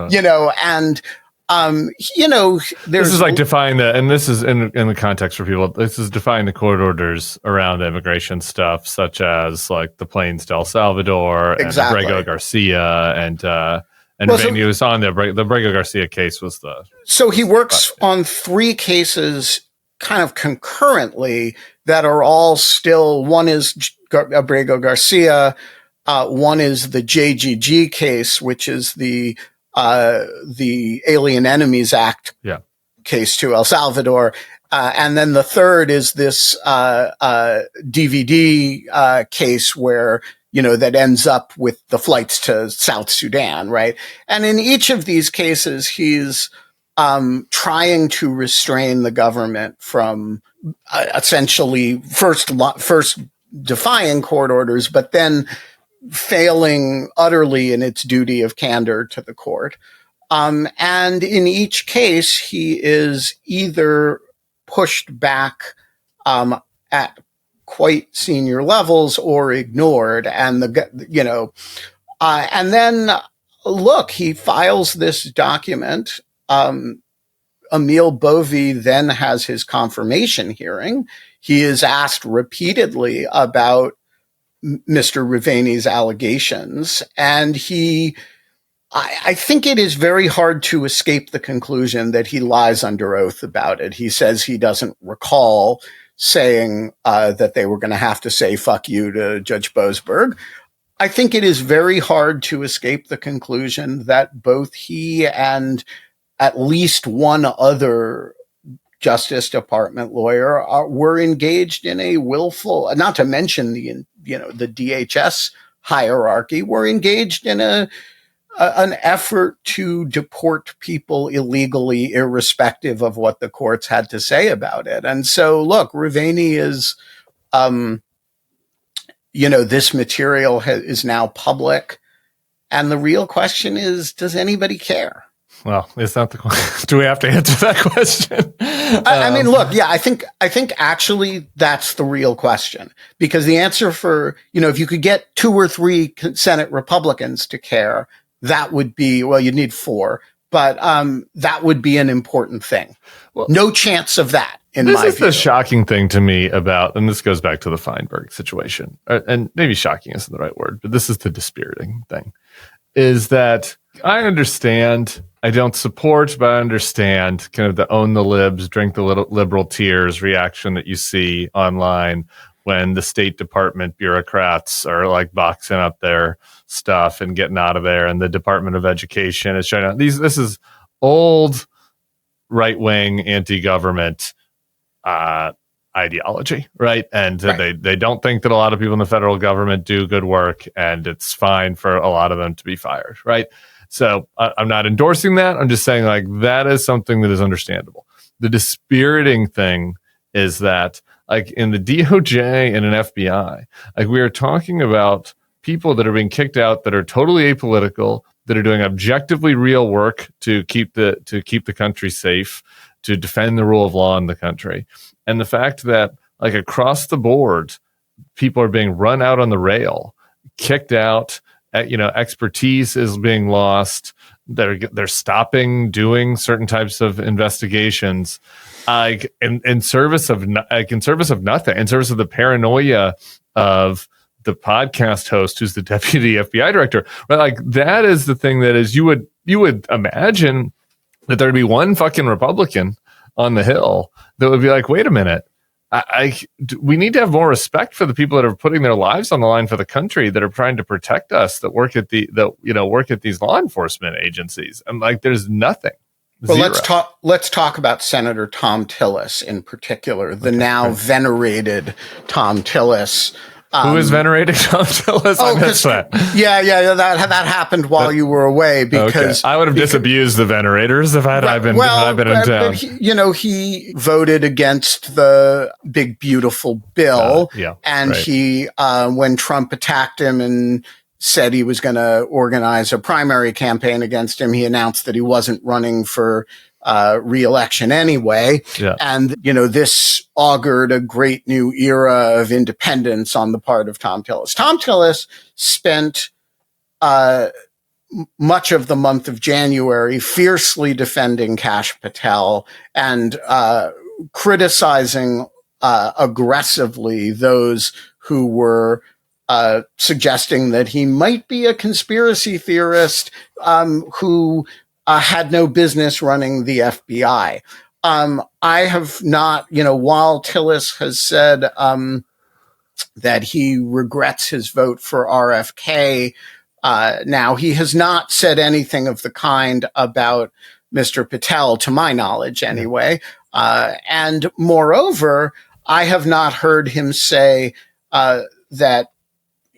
is like defying and this is in the context for people, this is defying the court orders around immigration stuff, such as like the planes to El Salvador and Abrego Garcia and Ravaney was on there. The Abrego Garcia case was So he works on 3 cases kind of concurrently that are all still, one is Abrego Garcia, one is the JGG case, which is the Alien Enemies Act case to El Salvador. And then the third is this DVD case where, that ends up with the flights to South Sudan, right? And in each of these cases, he's trying to restrain the government from essentially first defying court orders, but then failing utterly in its duty of candor to the court. And in each case, he is either pushed back at quite senior levels or ignored. And and then look, he files this document. Emil Bove then has his confirmation hearing. He is asked repeatedly about Mr. Ravaney's allegations, and I think it is very hard to escape the conclusion that he lies under oath about it. He says he doesn't recall saying that they were going to have to say fuck you to Judge Boasberg. I think it is very hard to escape the conclusion that both he and at least one other Justice Department lawyer were engaged in a willful, not to mention the DHS hierarchy, were engaged in an effort to deport people illegally, irrespective of what the courts had to say about it. And so, look, Ravaney is, this material is now public. And the real question is, does anybody care? Well, it's not the question. Do we have to answer that question? I mean, look, yeah, I think actually that's the real question, because the answer for, if you could get 2 or 3 Senate Republicans to care, that would be, well, you'd need 4, but that would be an important thing. Well, no chance of that in my view. This is the shocking thing to me about, and this goes back to the Feinberg situation, and maybe shocking isn't the right word, but this is the dispiriting thing, is that I understand, I don't support, but I understand kind of the own the libs, drink the liberal tears reaction that you see online when the State Department bureaucrats are like boxing up their stuff and getting out of there, and the Department of Education is trying to, this is old right-wing anti-government ideology, right? And right. They don't think that a lot of people in the federal government do good work, and it's fine for a lot of them to be fired, right? So I'm not endorsing that. I'm just saying, like, that is something that is understandable. The dispiriting thing is that, like, in the DOJ and an FBI, like, we are talking about people that are being kicked out that are totally apolitical, that are doing objectively real work to keep the country safe, to defend the rule of law in the country. And the fact that, like, across the board, people are being run out on the rail, kicked out, expertise is being lost. They're stopping doing certain types of investigations, in service of nothing, in service of the paranoia of the podcast host who's the deputy FBI director. Right? Like, that is the thing that is, you would imagine that there'd be one fucking Republican on the Hill that would be like, wait a minute, we need to have more respect for the people that are putting their lives on the line for the country, that are trying to protect us, that work at work at these law enforcement agencies. And like, there's nothing. Well, Zero. let's talk about Senator Tom Tillis in particular, the now venerated Tom Tillis. Who is venerating Tom Tillis? I missed that. Yeah, that happened while you were away, because I would have disabused the venerators if I'd been in town. But he voted against the big beautiful bill, he when Trump attacked him and said he was going to organize a primary campaign against him, he announced that he wasn't running for re-election anyway. Yeah. And, this augured a great new era of independence on the part of Tom Tillis. Tom Tillis spent much of the month of January fiercely defending Kash Patel and criticizing aggressively those who were suggesting that he might be a conspiracy theorist who had no business running the FBI. I have not, while Tillis has said that he regrets his vote for RFK, now he has not said anything of the kind about Mr. Patel, to my knowledge anyway. And moreover, I have not heard him say that,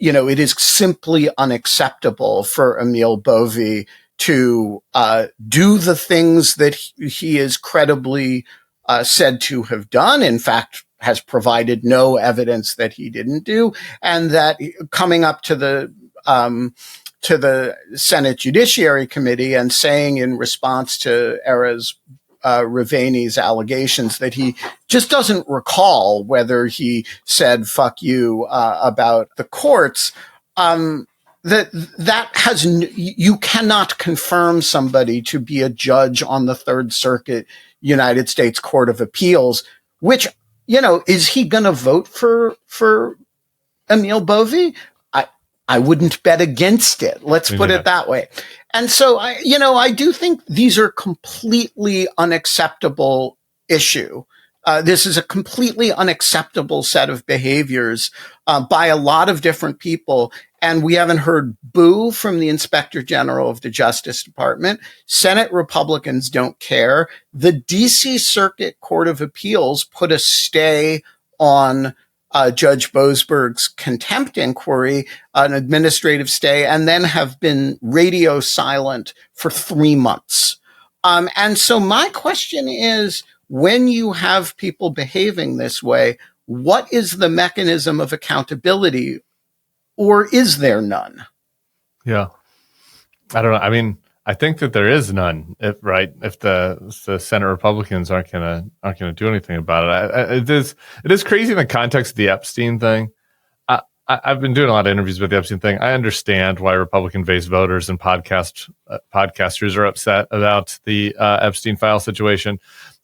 it is simply unacceptable for Emil Bove to do the things that he is credibly said to have done. In fact, has provided no evidence that he didn't do, and that coming up to the Senate Judiciary Committee and saying in response to Erez Ravani's allegations that he just doesn't recall whether he said "fuck you" about the courts. You cannot confirm somebody to be a judge on the Third Circuit United States Court of Appeals, which, is he going to vote for Emil Bove? I wouldn't bet against it. Let's put it that way. And so I do think these are completely unacceptable issue. This is a completely unacceptable set of behaviors by a lot of different people. And we haven't heard boo from the Inspector General of the Justice Department. Senate Republicans don't care. The D.C. Circuit Court of Appeals put a stay on Judge Boasberg's contempt inquiry, an administrative stay, and then have been radio silent for 3 months. And so my question is, when you have people behaving this way, what is the mechanism of accountability, or is there none? Yeah. I don't know. I mean, I think that there is none, if the Senate Republicans aren't gonna do anything about it. It is crazy in the context of the Epstein thing. I've been doing a lot of interviews about the Epstein thing. I understand why Republican-based voters and podcasters are upset about the Epstein file situation.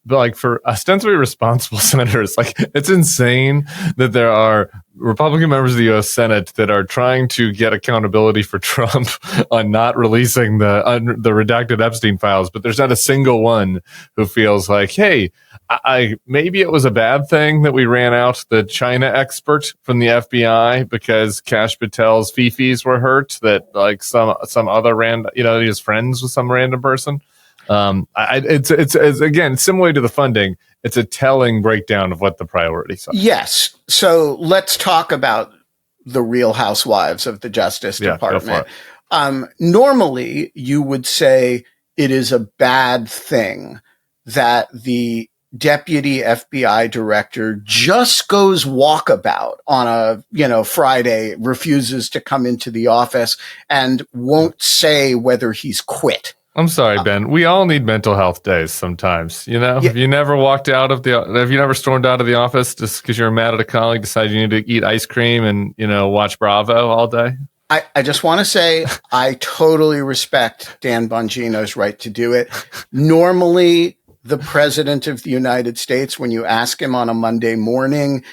But like, for ostensibly responsible senators, like, it's insane that there are Republican members of the U.S. Senate that are trying to get accountability for Trump on not releasing the redacted Epstein files, but there's not a single one who feels like, hey, maybe it was a bad thing that we ran out the China expert from the FBI because Kash Patel's fifis were hurt, that like some other random, he was friends with some random person. It's again, similar to the funding, it's a telling breakdown of what the priorities are. Yes. So let's talk about the Real Housewives of the Justice Department. Normally you would say it is a bad thing that the deputy FBI director just goes walkabout on a, Friday, refuses to come into the office and won't say whether he's quit. I'm sorry, Ben. We all need mental health days sometimes. Yeah. Have you never stormed out of the office just because you're mad at a colleague, decided you need to eat ice cream and, watch Bravo all day? I just want to say I totally respect Dan Bongino's right to do it. Normally, the president of the United States, when you ask him on a Monday morning,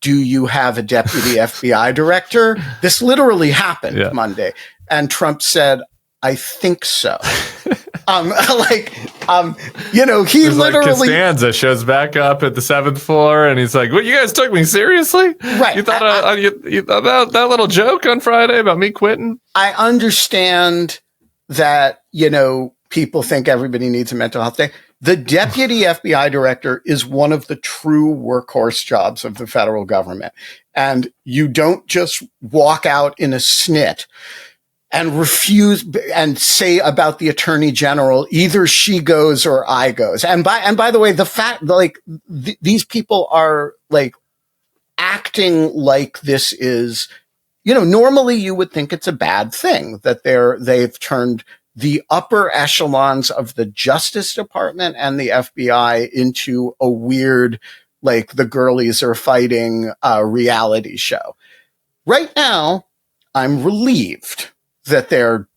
do you have a deputy FBI director? This literally happened Monday. And Trump said, I think so. He There's literally Costanza shows back up at the 7th floor, and he's like, "What? You guys took me seriously? Right? You thought you thought about that little joke on Friday about me quitting?" I understand that people think everybody needs a mental health day. The deputy FBI director is one of the true workhorse jobs of the federal government, and you don't just walk out in a snit and refuse and say about the attorney general, either she goes or I goes. And by the way, the fact these people are acting like this is, normally you would think it's a bad thing that they've turned the upper echelons of the Justice Department and the FBI into a weird, the girlies are fighting reality show. Right now, I'm relieved that they're,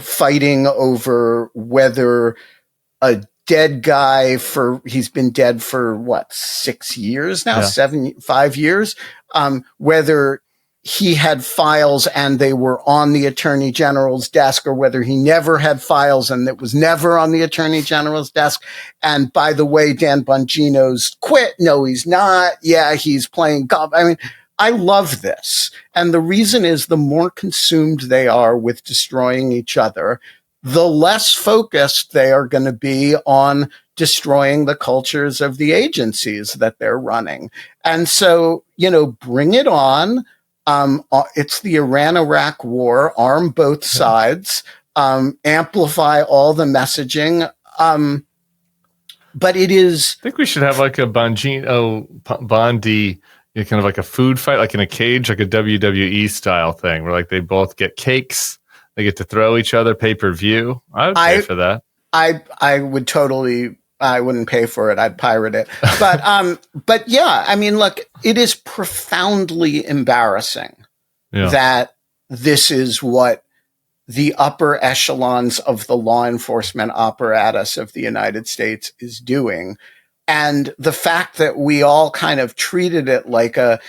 fighting over whether a dead guy he's been dead for 6 years now, 5 years, whether he had files and they were on the attorney general's desk, or whether he never had files and it was never on the attorney general's desk. And by the way, Dan Bongino's quit. No, he's not. Yeah, he's playing golf. I mean, I love this. And the reason is the more consumed they are with destroying each other, the less focused they are going to be on destroying the cultures of the agencies that they're running. And so, bring it on. It's the Iran-Iraq war, arm both sides, amplify all the messaging. But it is... I think we should have a Bongino, Bondi, kind of like a food fight, like in a cage, like a WWE style thing, where they both get cakes, they get to throw each other pay-per-view. I would pay for that. I would totally... I wouldn't pay for it. I'd pirate it. But yeah, I mean, look, it is profoundly embarrassing that this is what the upper echelons of the law enforcement apparatus of the United States is doing. And the fact that we all kind of treated it that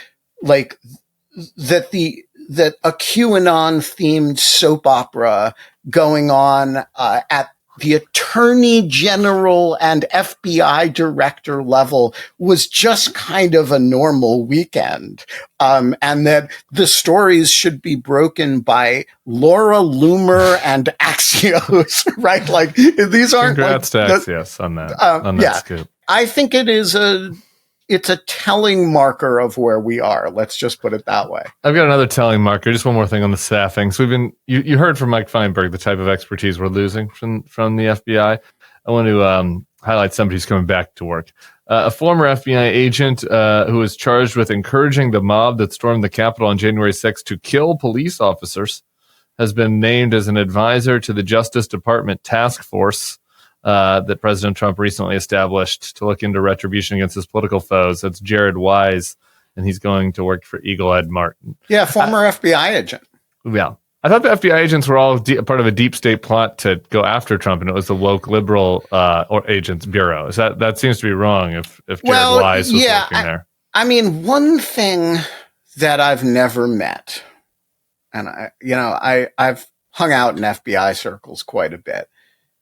a QAnon themed soap opera going on at the attorney general and FBI director level was just kind of a normal weekend. And that the stories should be broken by Laura Loomer and Axios, right? These aren't Congrats to Axios on that scoop. I think it's a telling marker of where we are. Let's just put it that way. I've got another telling marker. Just one more thing on the staffing. So you heard from Mike Feinberg the type of expertise we're losing from the FBI. I want to highlight somebody who's coming back to work. A former FBI agent who was charged with encouraging the mob that stormed the Capitol on January 6th to kill police officers has been named as an advisor to the Justice Department task force that President Trump recently established to look into retribution against his political foes. That's Jared Wise, and he's going to work for Eagle Ed Martin. Yeah, former FBI agent. Yeah. I thought the FBI agents were all part of a deep state plot to go after Trump, and it was the woke liberal agents bureau. That seems to be wrong if Jared Wise was working there. I mean, one thing that I've never met, and I've hung out in FBI circles quite a bit.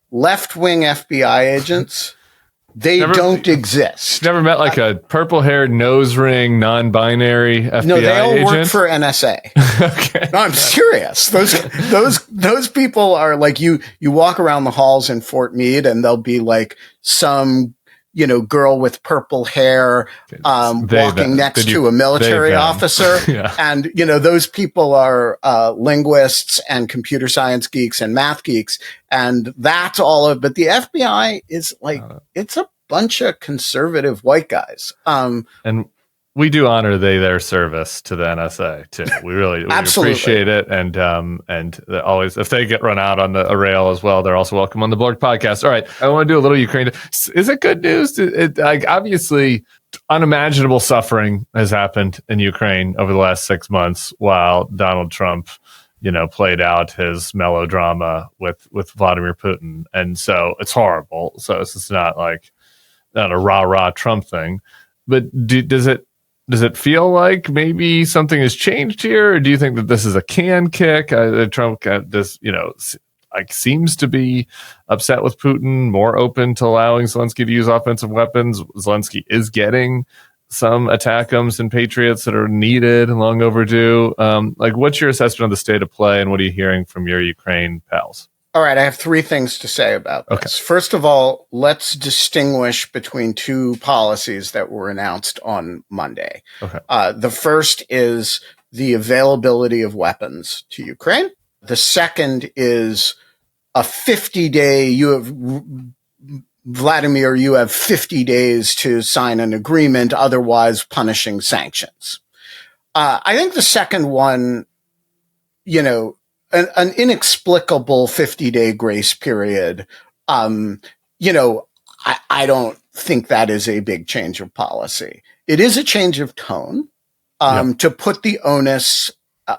Left-wing FBI agents, they don't exist. Never met a purple-haired, nose-ring, non-binary FBI agent? No, they all work for NSA. Okay. No, I'm serious. Those people are you walk around the halls in Fort Meade and they'll be some girl with purple hair walking next to a military officer. Yeah. And, those people are linguists and computer science geeks and math geeks. And that's all of it. But the FBI is it's a bunch of conservative white guys. And we do honor their service to the NSA too. We really appreciate it, and always, if they get run out on a rail as well, they're also welcome on the Bulwark podcast. All right, I want to do a little Ukraine. Is it good news? Obviously, unimaginable suffering has happened in Ukraine over the last 6 months, while Donald Trump, played out his melodrama with Vladimir Putin, and so it's horrible. So it's just not a rah Trump thing, but does it feel like maybe something has changed here, or do you think that this is a can kick? Trump got this, like seems to be upset with Putin, more open to allowing Zelensky to use offensive weapons. Zelensky is getting some ATACMS and Patriots that are needed and long overdue. Like, what's your assessment of the state of play, and what are you hearing from your Ukraine pals? All right, I have three things to say about this. Okay. First of all, let's distinguish between two policies that were announced on Monday. Okay. The first is the availability of weapons to Ukraine. The second is a 50-day, Vladimir, you have 50 days to sign an agreement, otherwise punishing sanctions. I think the second one, an inexplicable 50-day grace period, I don't think that is a big change of policy. It is a change of tone to put the onus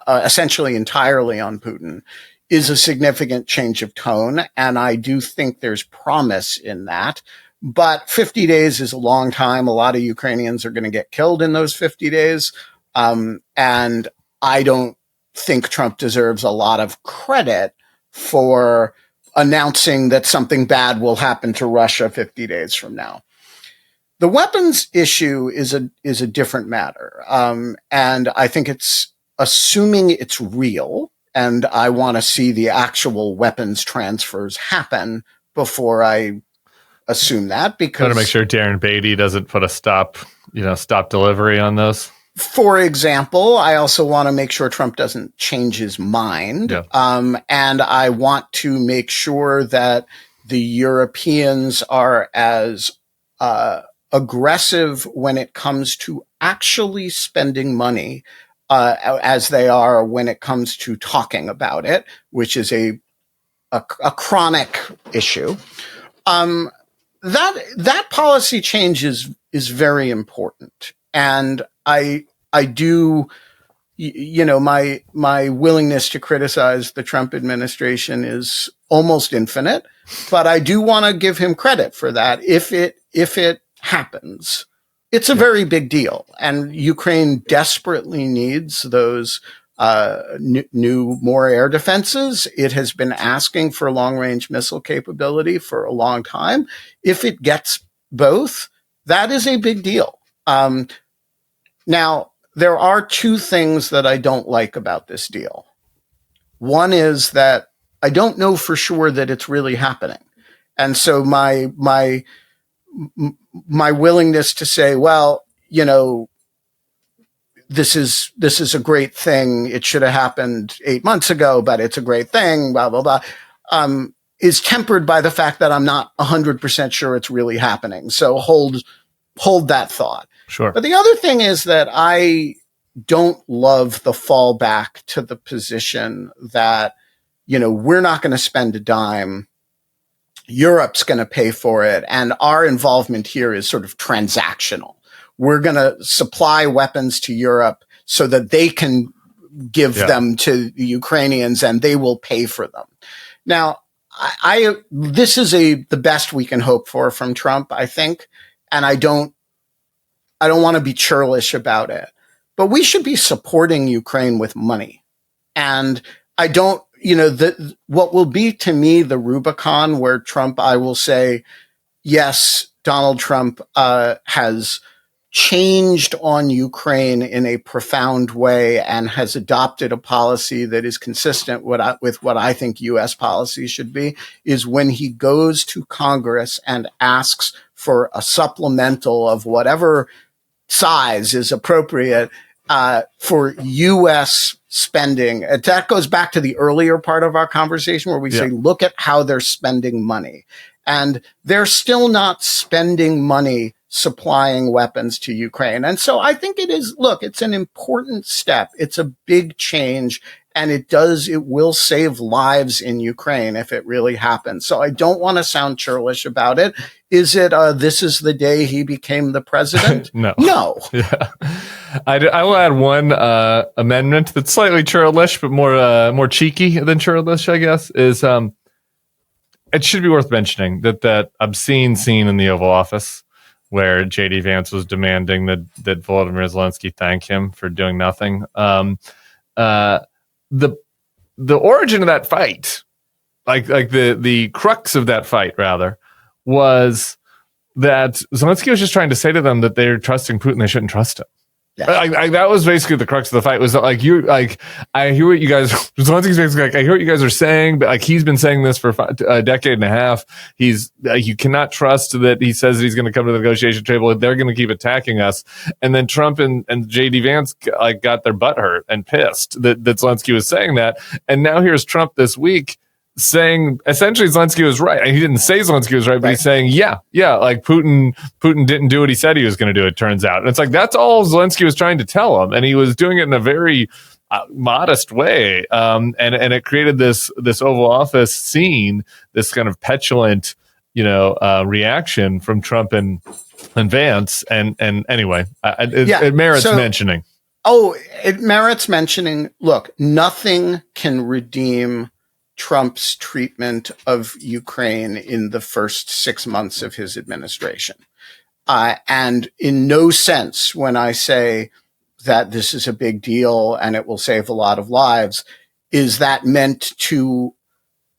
essentially entirely on Putin is a significant change of tone, and I do think there's promise in that. But 50 days is a long time. A lot of Ukrainians are going to get killed in those 50 days. And I don't think Trump deserves a lot of credit for announcing that something bad will happen to Russia 50 days from now. The weapons issue is a different matter. And I think it's assuming it's real, and I want to see the actual weapons transfers happen before I assume that, because trying to make sure Darren Beatty doesn't put a stop delivery on those. For example, I also want to make sure Trump doesn't change his mind. Yeah. And I want to make sure that the Europeans are as aggressive when it comes to actually spending money as they are when it comes to talking about it, which is a chronic issue. That policy change is very important. And I do, my willingness to criticize the Trump administration is almost infinite, but I do want to give him credit for that. If it happens, it's a very big deal, and Ukraine desperately needs those new more air defenses. It has been asking for long-range missile capability for a long time. If it gets both, that is a big deal. Now, there are two things that I don't like about this deal. One is that I don't know for sure that it's really happening. And so my willingness to say, well, this is a great thing. It should have happened 8 months ago, but it's a great thing, blah, blah, blah, is tempered by the fact that I'm not 100% sure it's really happening. So hold that thought. Sure. But the other thing is that I don't love the fallback to the position that, we're not going to spend a dime. Europe's going to pay for it. And our involvement here is sort of transactional. We're going to supply weapons to Europe so that they can give them to the Ukrainians and they will pay for them. Now, this is the best we can hope for from Trump, I think. And I don't want to be churlish about it, but we should be supporting Ukraine with money. And I don't, what will be to me the Rubicon where Trump, I will say, yes, Donald Trump has changed on Ukraine in a profound way and has adopted a policy that is consistent with what I think U.S. policy should be, is when he goes to Congress and asks for a supplemental of whatever size is appropriate for U.S. spending. That goes back to the earlier part of our conversation where we say, look at how they're spending money. And they're still not spending money supplying weapons to Ukraine. And so I think it's an important step. It's a big change, and it will save lives in Ukraine if it really happens. So I don't want to sound churlish about it. Is it, this is the day he became the president? No. Yeah. I will add one amendment that's slightly churlish, but more cheeky than churlish, I guess, is it should be worth mentioning that obscene scene in the Oval Office where J.D. Vance was demanding that Volodymyr Zelensky thank him for doing nothing. The origin of that fight, the crux of that fight rather was that Zelensky was just trying to say to them that they're trusting Putin, they shouldn't trust him. Yes. That was basically the crux of the fight. Was like I hear what you guys. Zelensky's basically like, I hear what you guys are saying, but like he's been saying this for a decade and a half. He's you cannot trust that he says that he's going to come to the negotiation table. They're going to keep attacking us. And then Trump and JD Vance got their butt hurt and pissed that Zelensky was saying that. And now here's Trump this week saying essentially Zelensky was right. And he didn't say Zelensky was right, but he's saying, yeah, like Putin didn't do what he said he was going to do, it turns out. And it's like, that's all Zelensky was trying to tell him. And he was doing it in a very modest way. And it created this Oval Office scene, this kind of petulant, reaction from Trump and Vance. And anyway, it merits mentioning. Oh, it merits mentioning. Look, nothing can redeem Trump's treatment of Ukraine in the first 6 months of his administration. And in no sense, when I say that this is a big deal and it will save a lot of lives, is that meant to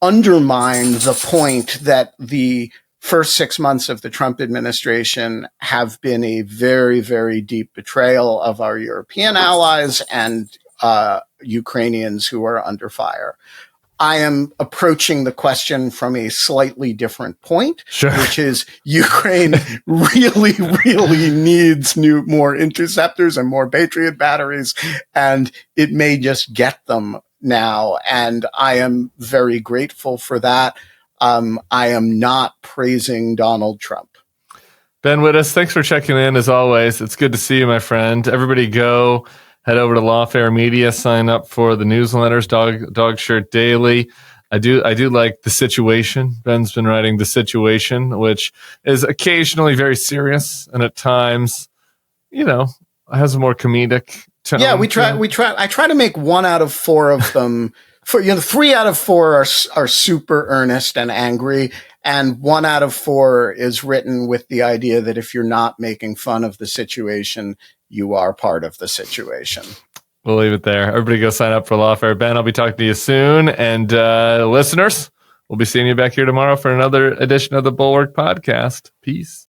undermine the point that the first 6 months of the Trump administration have been a very, very deep betrayal of our European allies and Ukrainians who are under fire. I am approaching the question from a slightly different point, which is Ukraine really, really needs more interceptors and more Patriot batteries, and it may just get them now. And I am very grateful for that. I am not praising Donald Trump. Ben Wittes, thanks for checking in as always. It's good to see you, my friend. Everybody go. Head over to Lawfare Media, sign up for the newsletters, Dog Shirt Daily. I do like The Situation. Ben's been writing The Situation, which is occasionally very serious and at times, has a more comedic tone. Yeah, I try to make 1 out of 4 of them. 3 out of 4 are super earnest and angry, and 1 out of 4 is written with the idea that if you're not making fun of the situation, you are part of the situation. We'll leave it there. Everybody go sign up for Lawfare. Ben, I'll be talking to you soon. And listeners, we'll be seeing you back here tomorrow for another edition of the Bulwark podcast. Peace.